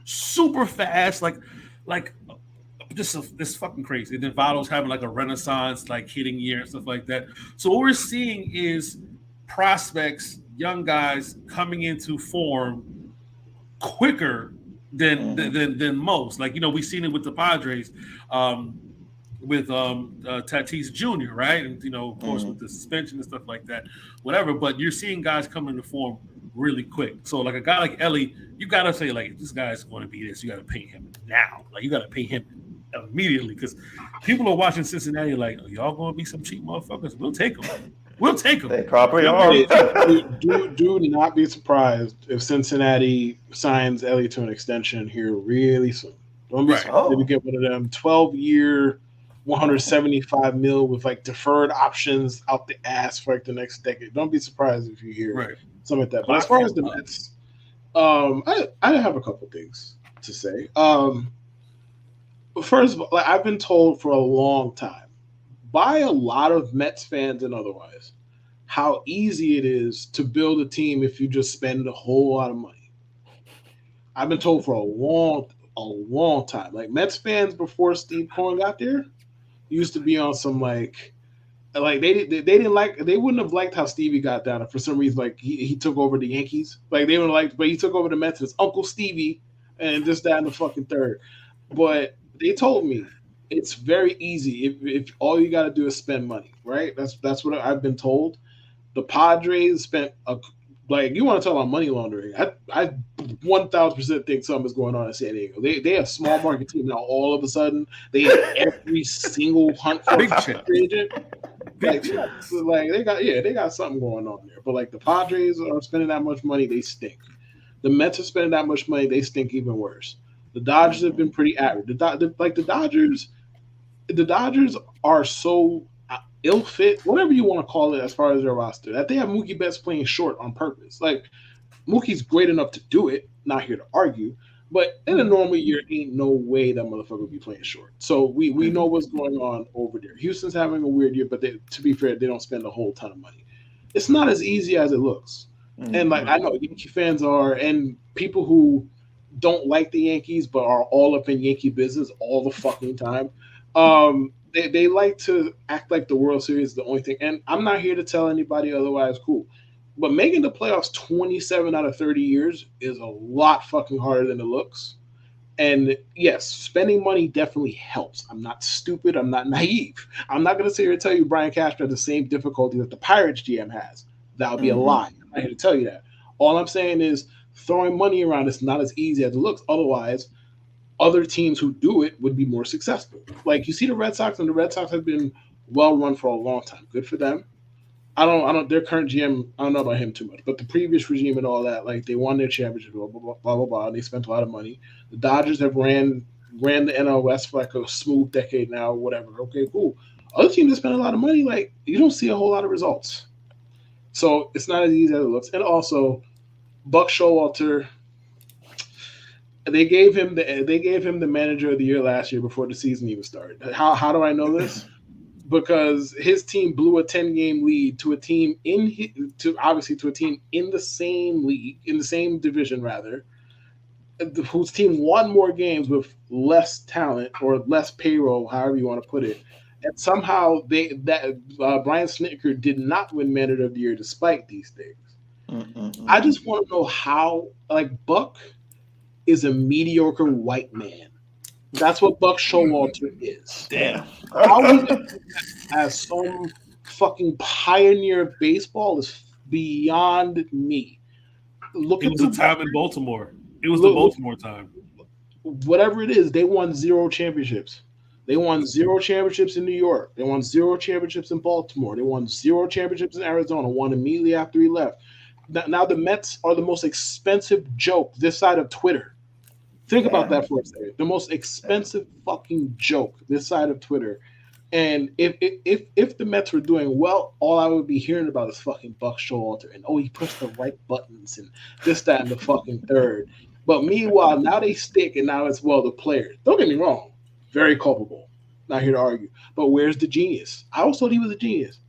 super fast, like this fucking crazy. And then Votto's having like a renaissance, like hitting year and stuff like that. So what we're seeing is prospects, young guys coming into form quicker than most. Like, we've seen it with the Padres, with Tatis Jr., right? And, of course, with the suspension and stuff like that, whatever. But you're seeing guys come into form really quick. So, like, a guy like Ellie, you got to say, like, this guy's going to be this. You got to pay him now. Like, you got to pay him immediately because people are watching Cincinnati like, y'all going to be some cheap motherfuckers. We'll take them. They probably are. Do not be surprised if Cincinnati signs Ellie to an extension here really soon. Don't be surprised if we get one of them 12-year, $175 million with like deferred options out the ass for like the next decade. Don't be surprised if you hear something like that. But as far as the Mets, I have a couple things to say. First of all, like, I've been told for a long time by a lot of Mets fans and otherwise how easy it is to build a team if you just spend a whole lot of money. I've been told for a long time. Like, Mets fans before Steve Cohen got there used to be on some like they wouldn't have liked how Stevie got down. And for some reason, like he took over the Yankees. Like they would have liked, but he took over the Mets as Uncle Stevie and this, that, and the fucking third. But they told me it's very easy if all you got to do is spend money, right? That's what I've been told. The Padres spent you want to talk about money laundering? I 1,000% think something is going on in San Diego. They have a small market team now. All of a sudden, they have every single hunt for a free agent. They got something going on there. But like the Padres are spending that much money, they stink. The Mets are spending that much money, they stink even worse. The Dodgers have been pretty average. The Dodgers are so ill fit, whatever you want to call it, as far as their roster, that they have Mookie Betts playing short on purpose. Like Mookie's great enough to do it. Not here to argue, but in a normal year, ain't no way that motherfucker would be playing short. So we know what's going on over there. Houston's having a weird year, but to be fair, they don't spend a whole ton of money. It's not as easy as it looks. And like I know Yankee fans are, and people who don't like the Yankees but are all up in Yankee business all the fucking time. They like to act like the World Series is the only thing. And I'm not here to tell anybody otherwise. Cool. But making the playoffs 27 out of 30 years is a lot fucking harder than it looks. And yes, spending money definitely helps. I'm not stupid. I'm not naive. I'm not going to sit here and tell you Brian Cashman has the same difficulty that the Pirates GM has. That would be a lie. I'm not here to tell you that. All I'm saying is throwing money around is not as easy as it looks. Otherwise, other teams who do it would be more successful. Like you see the Red Sox, and the Red Sox have been well run for a long time. Good for them. Their current GM, I don't know about him too much, but the previous regime and all that, like they won their championship, blah, blah, blah, blah, blah, blah. They spent a lot of money. The Dodgers have ran the NL West for like a smooth decade now, whatever. Okay, cool. Other teams that spend a lot of money, like you don't see a whole lot of results. So it's not as easy as it looks. And also, Buck Showalter, they gave him the manager of the year last year before the season even started. How do I know this? Because his team blew a 10-game lead to a team in the same league, in the same division rather, whose team won more games with less talent or less payroll, however you want to put it. And somehow Brian Snitker did not win manager of the year despite these things. I just want to know how, like, Buck is a mediocre white man. That's what Buck Showalter is. Damn. How he as some fucking pioneer of baseball is beyond me. Look it at was the time in Baltimore. It was the Baltimore time. Whatever it is, they won 0 championships. They won 0 championships in New York. They won 0 championships in Baltimore. They won 0 championships in Arizona, won immediately after he left. Now the Mets are the most expensive joke this side of Twitter. Think about that for a second. The most expensive fucking joke this side of Twitter. And if the Mets were doing well, all I would be hearing about is fucking Buck Showalter and he pushed the right buttons and this, that, and the fucking third. But meanwhile, now they stick and now it's the players. Don't get me wrong, very culpable. Not here to argue. But where's the genius? I always thought he was a genius.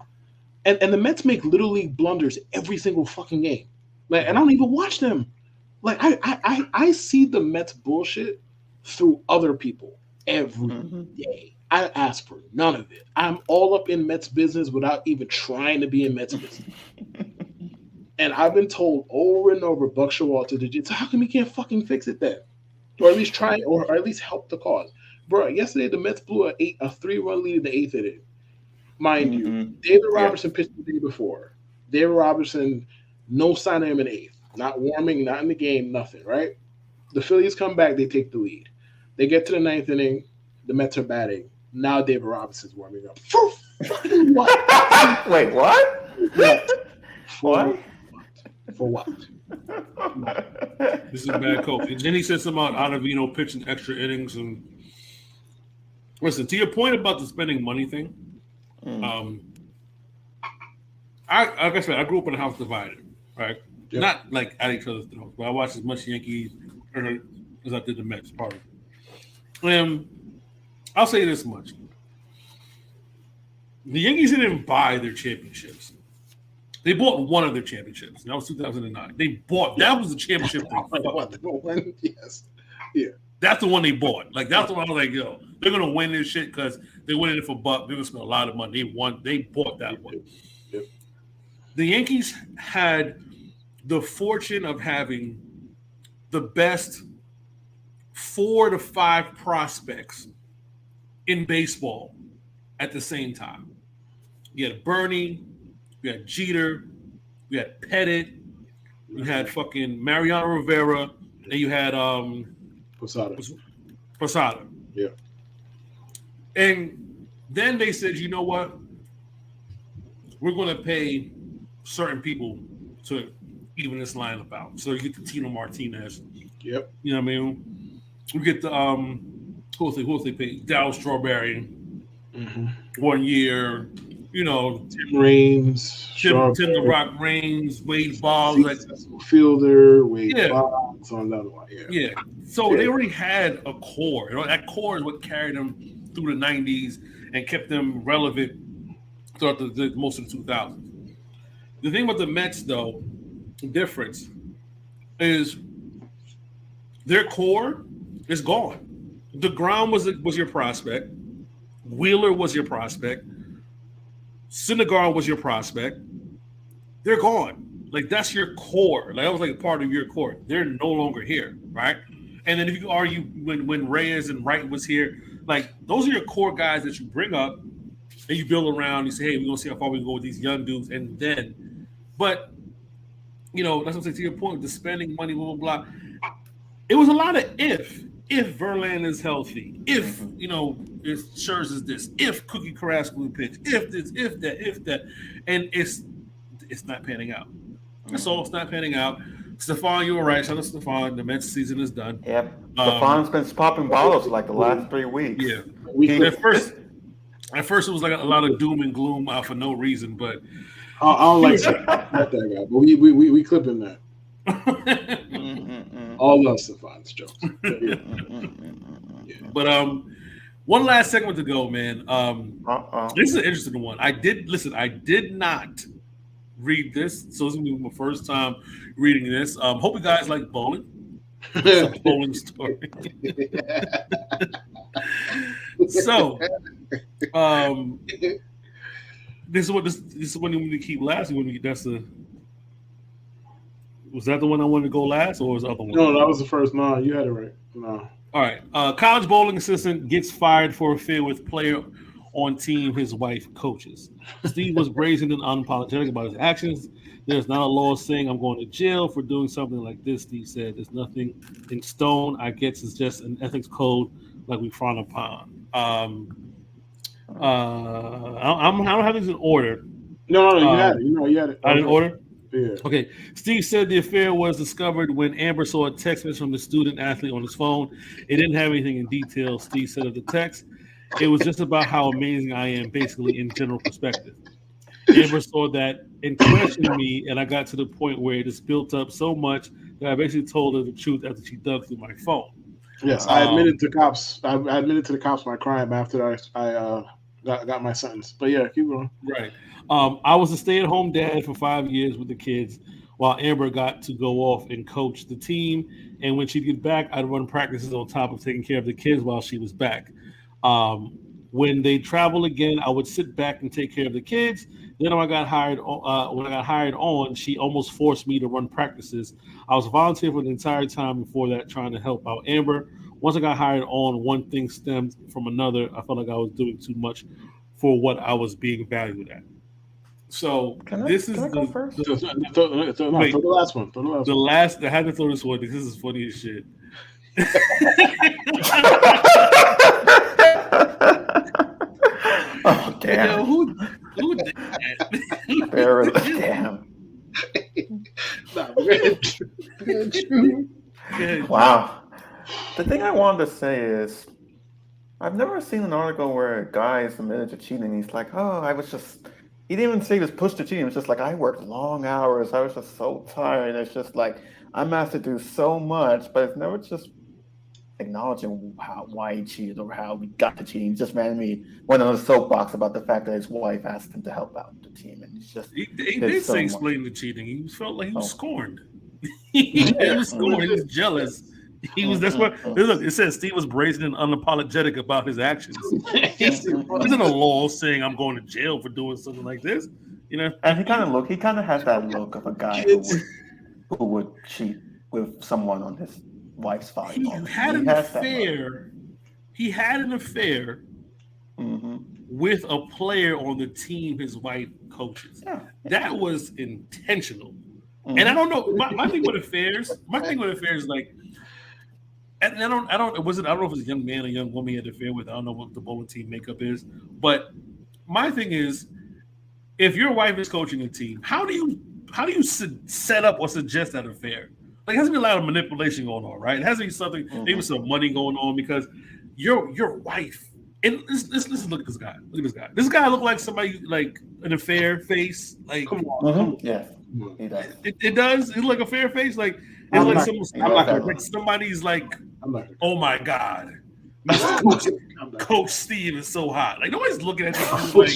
And the Mets make little league blunders every single fucking game. Like, and I don't even watch them. Like I see the Mets bullshit through other people every day. I ask for none of it. I'm all up in Mets business without even trying to be in Mets business. And I've been told over and over, Buck Showalter, so how come he can't fucking fix it then? Or at least try, or at least help the cause. Bro, yesterday the Mets blew a 3-run lead in the 8th inning. Mind you, David Robertson pitched the day before. David Robertson, no sign of him in 8th. Not warming, not in the game, nothing, right? The Phillies come back, they take the lead. They get to the 9th inning, the Mets are batting. Now David Robinson's warming up. For fucking what? Wait, what? What? For what? This is bad coaching. And then he said something about Ottavino pitching extra innings. And listen, to your point about the spending money thing, like I said, I grew up in a house divided, right? Yep. Not like at each other's throats, but I watched as much Yankees as I did the Mets part of it. And I'll say this much. The Yankees didn't buy their championships. They bought one of their championships. And that was 2009. That was the championship. Yes. Yeah. That's the one they bought. Like, that's the one I was like, yo, they're going to win this shit because they're winning it for buck. They're going to spend a lot of money. They bought that one. Yep. The Yankees had the fortune of having the best 4 to 5 prospects in baseball at the same time. You had Bernie, you had Jeter, you had Pettit, you had fucking Mariano Rivera, and you had Posada. Yeah. And then they said, you know what? We're going to pay certain people to even this lineup out. So you get the Tino Martinez. Yep. You know what I mean? We get the who else they pay? Darryl Strawberry. 1 year. You know, Tim Raines, Tim the Rock Raines, Wade Boggs, like fielder, Wade Boggs on that one. Yeah. So they already had a core. You know, that core is what carried them through the 90s and kept them relevant throughout the most of the 2000s. The thing about the Mets, though, the difference is their core is gone. DeGrom was your prospect. Wheeler was your prospect. Syndergaard was your prospect. They're gone. Like, that's your core. Like, that was like a part of your core. They're no longer here, right? And then if you argue when Reyes and Wright was here, like, those are your core guys that you bring up and you build around. You say, hey, we're going to see how far we can go with these young dudes. And then, but, you know, that's what I'm saying, to your point, the spending money, blah, blah, blah. It was a lot of if Verlander is healthy, if, you know, if Scherzer's this, if Cookie Carrasco will pitch, if this, if that, and it's not panning out. That's all. It's not panning out. Stephon, you were right. Shout out to Stephon. The Mets season is done. Yep. Stephon's been popping bottles like the last 3 weeks. Yeah. At first, it was like a lot of doom and gloom for no reason, but I don't like that guy. But we clipping that. All love Stephon's jokes. Yeah. But one last segment to go, man. This is an interesting one. I did not read this, so this is gonna be my first time reading this. Hope you guys like bowling. It's a bowling story. So, this is one you want to keep last. Was that the one I wanted to go last, or was the other one? No, that was the first. No, you had it right. No. All right. College bowling assistant gets fired for affair with player on team his wife coaches. Steve was brazen and unapologetic about his actions. There's not a law saying I'm going to jail for doing something like this, Steve said. There's nothing in stone. I guess it's just an ethics code like we frown upon. I don't have this in order. No, you had it. You had it. I didn't order? Yeah. Okay. Steve said the affair was discovered when Amber saw a text message from the student athlete on his phone. It didn't have anything in detail. Steve said of the text, It was just about how amazing I am, basically in general perspective. Amber saw that and questioned me, and I got to the point where it just built up so much that I basically told her the truth after she dug through my phone. Yes, I admitted to cops. I admitted to the cops my crime after I got my sentence. But yeah, keep going. Right. I was a stay-at-home dad for 5 years with the kids, while Amber got to go off and coach the team. And when she'd get back, I'd run practices on top of taking care of the kids while she was back. When they travel again, I would sit back and take care of the kids. Then when I got hired on, she almost forced me to run practices. I was volunteering for the entire time before that, trying to help out Amber. Once I got hired on, one thing stemmed from another. I felt like I was doing too much for what I was being valued at. So this is go first? Throw the last one. I had to throw this one because this is funny as shit. Oh damn! Yo, who did that? Damn. Wow. The thing I wanted to say is, I've never seen an article where a guy is admitted to cheating. He's like, "Oh, he didn't even say he was pushed to cheating. It was just like, I worked long hours. I was just so tired. It's just like, I'm asked to do so much, but it's never just acknowledging why he cheated or how he got to cheating. He just randomly went on a soapbox about the fact that his wife asked him to help out the team. And it's just, he did say explain the cheating. He felt like he was scorned. He was scorned. He was jealous. That's what look, it says Steve was brazen and unapologetic about his actions. There's no law saying I'm going to jail for doing something like this. You know, and he kind of has that look of a guy who would cheat with someone on his wife's volleyball. He had an affair with a player on the team his wife coaches. Yeah. That was intentional. And I don't know. My thing with affairs is like, and I don't know if it was a young man or young woman he had an affair with. I don't know what the bowling team makeup is. But my thing is, if your wife is coaching a team, how do you set up or suggest that affair? Like, it has to be a lot of manipulation going on, right? It has to be something, maybe some money going on, because your wife. And let's look at this guy. Look at this guy. This guy look like somebody like an affair face. Like, come on. Yeah, he does. It does. It's like a fair face. Like, it's like somebody's like, oh my god, Coach Steve is so hot. Like, nobody's looking at this. Like,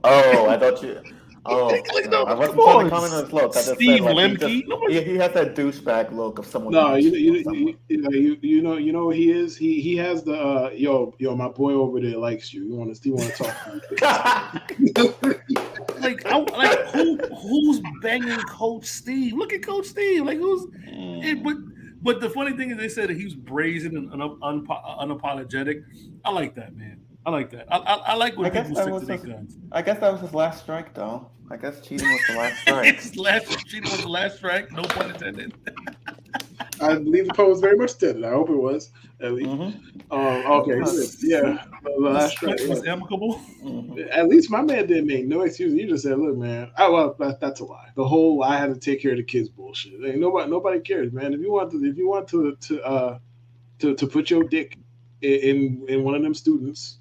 I thought you. Oh, no, I wasn't trying to comment on his look. Steve Lemke. He has that douchebag look of someone. No, you know who he is. He has the yo, my boy over there likes you. You want to talk to you. Who's banging Coach Steve? Look at Coach Steve. Like, who's? But the funny thing is, they said that he was brazen and unapologetic. I like that, man. I like that. I like when people stick to their guns. I guess that was his last strike, though. I guess cheating was the last strike. Cheating was the last strike. No pun intended. I believe the pun was very much intended. I hope it was. At least. Okay. Yeah. The last strike was amicable. At least my man didn't make no excuse. He just said, "Look, man. That's a lie. The whole I had to take care of the kids bullshit. Like, nobody cares, man. If you want to put your dick in one of them students,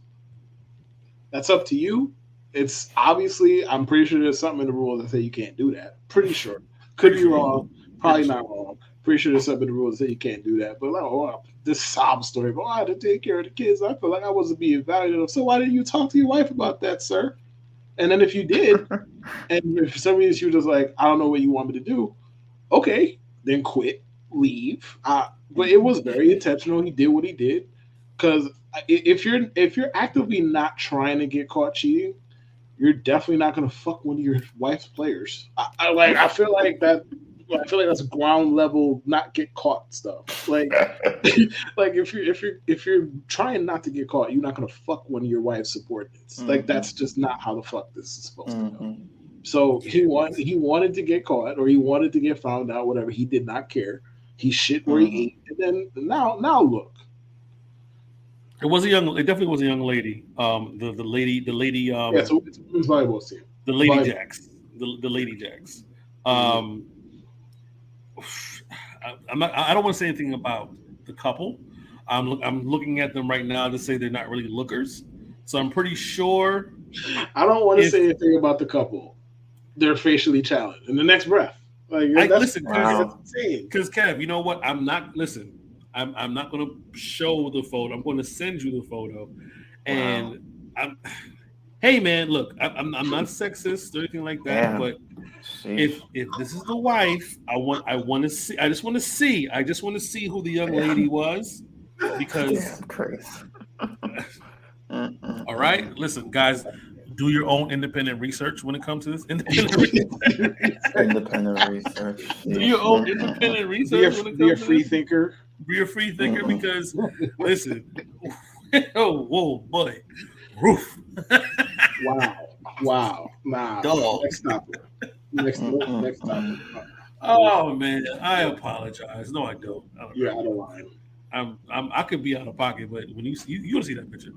that's up to you. It's obviously, I'm pretty sure there's something in the rules that say you can't do that. Pretty sure. Could be wrong. Probably not wrong. Pretty sure there's something in the rules that say you can't do that. But this sob story, I had to take care of the kids. I feel like I wasn't being valued. So why didn't you talk to your wife about that, sir? And then if you did, and for some reason she was just like, I don't know what you want me to do. Okay, then quit, leave. But it was very intentional. He did what he did. Because if you're actively not trying to get caught cheating, you're definitely not going to fuck one of your wife's players. I feel like that's ground level, not get caught stuff. Like if you're trying not to get caught, you're not going to fuck one of your wife's subordinates. Like, that's just not how the fuck this is supposed to go. So he wanted to get caught, or he wanted to get found out. Whatever. He did not care. He shit where he ate, and then now look. It definitely was a young lady. The lady. Yeah, so it's women's volleyball team. The Lady Jacks. The Lady Jacks. I don't want to say anything about the couple. I'm looking at them right now to say they're not really lookers. So I'm pretty sure. I don't want to say anything about the couple. They're facially challenged in the next breath. Like, that's insane. Because Kev, you know what? I'm not going to show the photo. I'm going to send you the photo, and hey man, look, I'm not sexist or anything like that, but if this is the wife, I want to see. I just want to see who the young lady was, because all right, listen, guys, do your own independent research when it comes to this. Independent research. Do your own independent research. Be a free thinker. Be a free thinker, because listen, oh whoa boy, roof. Wow. Nah. Dog. Next topic. Oh man, I apologize. No, I don't. You're out of line. I could be out of pocket, but when you don't see that picture.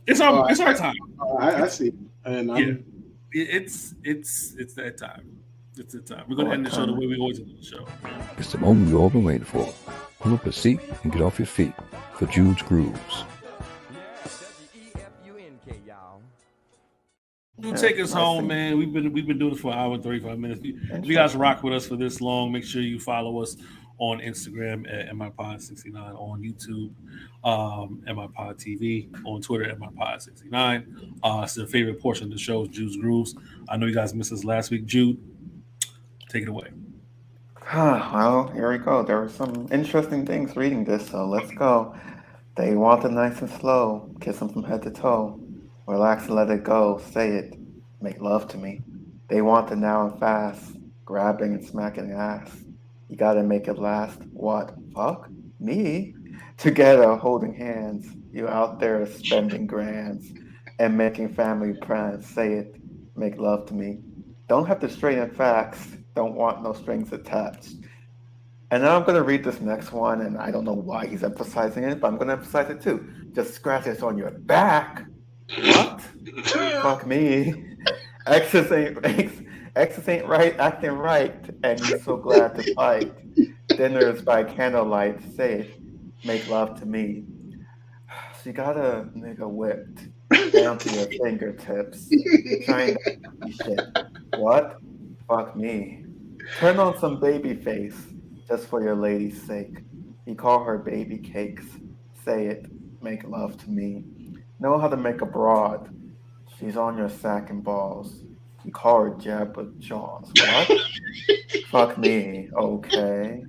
It's our time. I see, and it's that time. It's the time. We're gonna end the show the way we always end the show. It's the moment you've all been waiting for. Pull up a seat and get off your feet for Judes Grooves. You take us home, man. We've been doing this for an hour and 35 minutes. If you guys rock with us for this long, make sure you follow us on Instagram at MIPod69, on YouTube, MIPod TV, on Twitter at MIPod69. It's their favorite portion of the show, Judes Grooves. I know you guys missed us last week. Jude, take it away. Well, here we go. There were some interesting things reading this, so let's go. They want it nice and slow. Kiss them from head to toe. Relax and let it go. Say it. Make love to me. They want it now and fast. Grabbing and smacking ass. You gotta make it last. What? Fuck? Me? Together, holding hands. You out there spending grands and making family plans. Say it. Make love to me. Don't have to straighten facts. Don't want no strings attached. And now I'm going to read this next one, and I don't know why he's emphasizing it, but I'm going to emphasize it too. Just scratch this on your back. What? Fuck me. Exes ain't right, acting right, and you're so glad to fight. Dinners by candlelight, say it. Make love to me. So you got a nigga whipped down to your fingertips. Trying to be shit. What? Fuck me. Turn on some baby face. Just for your lady's sake. You call her baby cakes. Say it. Make love to me. Know how to make a broad. She's on your sack and balls. You call her jab with jaws. What? Fuck me. Okay.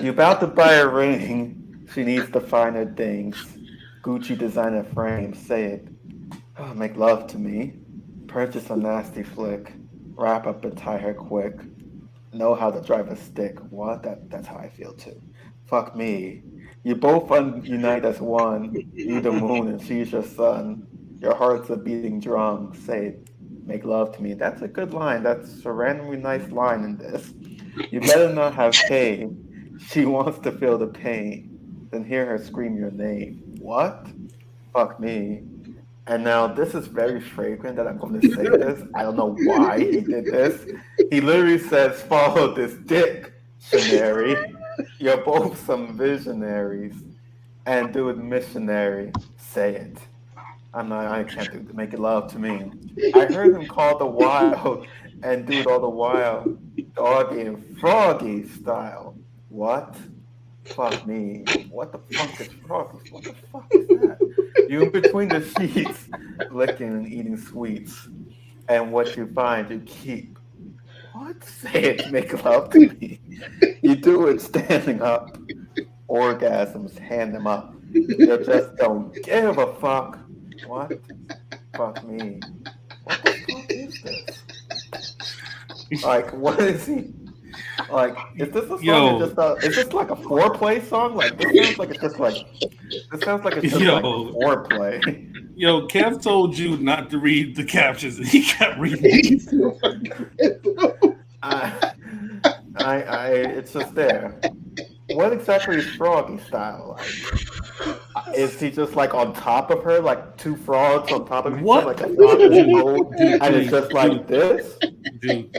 You about to buy a ring. She needs the finer things. Gucci designer frame. Say it. Oh, make love to me. Purchase a nasty flick. Wrap up and tie her quick. Know how to drive a stick. What? That's how I feel too. Fuck me. You both unite as one. You the moon and she's your sun. Your heart's a beating drum. Say it. Make love to me. That's a good line. That's a randomly nice line in this. You better not have pain. She wants to feel the pain. Then hear her scream your name. What? Fuck me. And now this is very fragrant that I'm going to say this. I don't know why he did this. He literally says, follow this dictionary. You're both some visionaries. And do it missionary. Say it. I can't do make it love to me. I heard him call the wild and do it all the while. Doggy and froggy style. What? Fuck me. What the fuck is froggy? What the fuck is that? You in between the sheets, licking and eating sweets. And what you find, you keep. What? Say it, make love to me. You do it standing up. Orgasms, hand them up. You just don't give a fuck. What? Fuck me. What the fuck is this? Like, what is he? Like, is this a song? Is this like a foreplay song? Like, this sounds like it's just like. This sounds like it's just like foreplay. Yo, Kev told you not to read the captions, and he kept reading. It's just there. What exactly is froggy style like? Is he just like on top of her, like two frogs on top of each other, like a frog and it's just like this? Dude,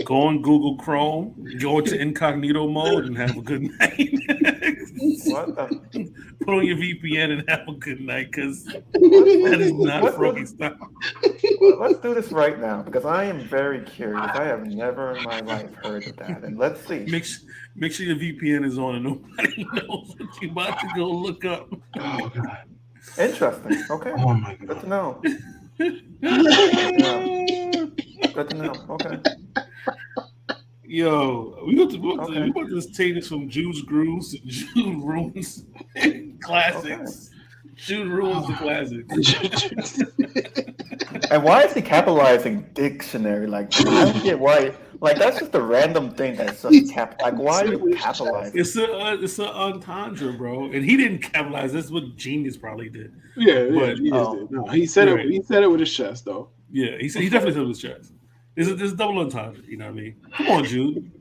Go on Google Chrome, go into incognito mode, and have a good night. What the? Put on your VPN and have a good night, because that is not Froggy style. Well, let's do this right now, because I am very curious. I have never in my life heard of that. And let's see. Make sure your VPN is on and nobody knows what you're about to go look up. Oh God. Interesting. Okay. Oh my Good God. to know. Good to know. Okay. Yo, we about to take this from Judes Grooves to Jude Ruins classics. Jude Ruins the classics. And why is he capitalizing dictionary? Like, I don't get why. Like, that's just a random thing that's just like, why are you capitalizing? It's an entendre, bro. And he didn't capitalize. That's what Genius probably did. Yeah, But- he did. No, he said Right. it. He said it with his chest, though. Yeah, he definitely said it with his chest. It's a double entendre, you know what I mean? Come on, Jude.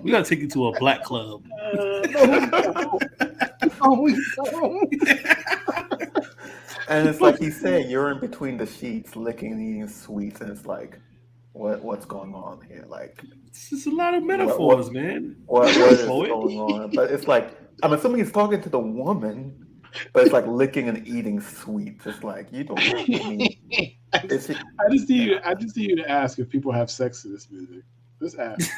We gotta take you to a black club. And it's like he's saying, you're in between the sheets, licking and eating sweets, and it's like, what's going on here? Like, It's just a lot of metaphors, man. what is Poet. going on? But it's like, I'm assuming he's talking to the woman, but it's like licking and eating sweets. It's like, you don't. I mean, is it, I just need you to ask if people have sex to this music. Just ask.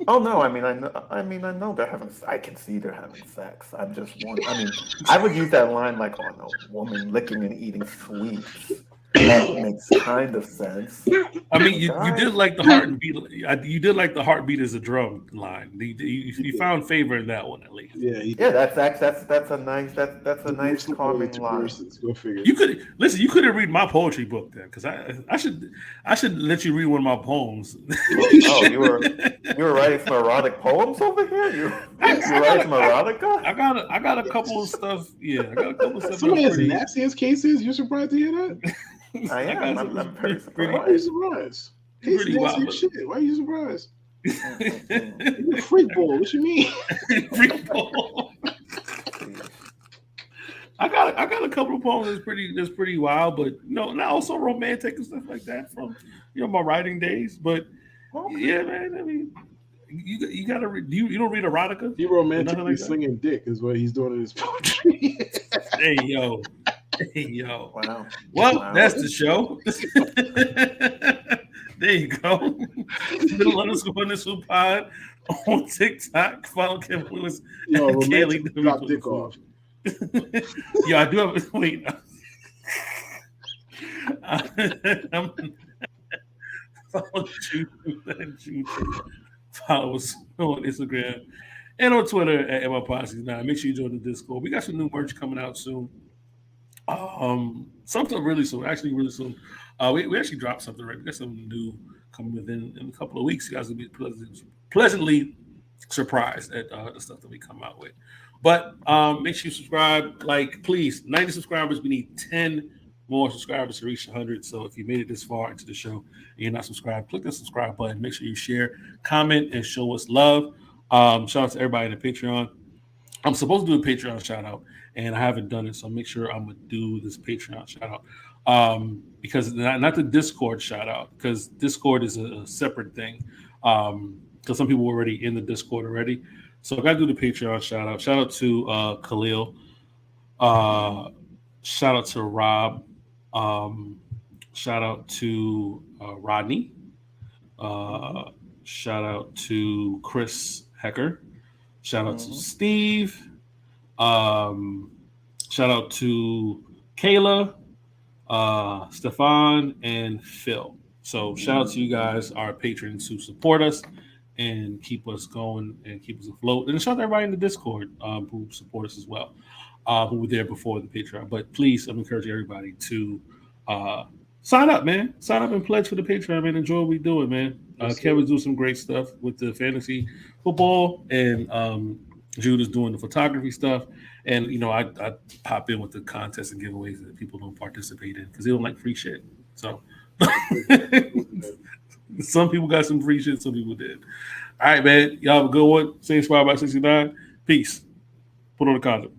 oh no! I know they're having. I can see they're having sex. I'm just wondering. I mean, I would use that line like, "Oh no, woman licking and eating sweets." That makes kind of sense. I mean, you did like the heartbeat. You did like the heartbeat as a drum line. You found favor in that one at least. Yeah, Yeah, that's a nice calming line. Go figure. You could listen. You couldn't read my poetry book then, because I should let you read one of my poems. Oh, you were writing some erotic poems over here. You writing some erotica? I got a couple of stuff. Yeah, I got a couple of stuff. Somebody has pretty- nasty as cases. You're surprised to hear that? I am. I'm very Why are you surprised. surprised? He's Pretty nasty wild. as shit. Why are you surprised? You're a freak ball. What you mean? Freak ball. I got a couple of poems that's pretty wild, but not also romantic and stuff like that from my writing days. But yeah, man, I mean, you gotta read. You don't read erotica? He romantically Like that? slinging dick is what he's doing in his poetry. Hey yo. Wow. Well, Wow. that's the show. There you go. Middle__ pod on TikTok. Follow Kevin Lewis. Yo, and romantic Kaylee drop W. dick off. Yeah, I do have. Wait. I'm follow Jude. Follow us on Instagram and on Twitter at MLPosse9. Make sure you join the Discord. We got some new merch coming out soon. Something really soon. Actually, really soon. We actually dropped something, right? We got something new coming within in a couple of weeks. You guys will be pleasantly surprised at the stuff that we come out with. But make sure you subscribe. Like, please, 90 subscribers. We need 10 more subscribers to reach 100. So if you made it this far into the show and you're not subscribed, click the subscribe button. Make sure you share, comment, and show us love. Shout out to everybody in the Patreon. I'm supposed to do a Patreon shout out, and I haven't done it, so make sure I'm gonna do this Patreon shout out. Because not the Discord shout out, because Discord is a separate thing. Because some people were already in the Discord already. So I gotta do the Patreon shout out. Shout out to Khalil. Shout out to Rob. Shout out to Rodney. Shout out to Chris Hecker. Shout out to Steve. Shout out to Kayla, Stefan, and Phil. So shout out to you guys, our patrons who support us and keep us going and keep us afloat. And shout out to everybody in the Discord who support us as well, who were there before the Patreon. But please, I'm encouraging everybody to sign up, man. Sign up and pledge for the Patreon, man. Enjoy what we're doing, man. Kevin's doing some great stuff with the fantasy football, and Jude is doing the photography stuff. And, I pop in with the contests and giveaways that people don't participate in because they don't like free shit. So some people got some free shit, some people did. All right, man. Y'all have a good one. Same spot by 69. Peace. Put on the condom.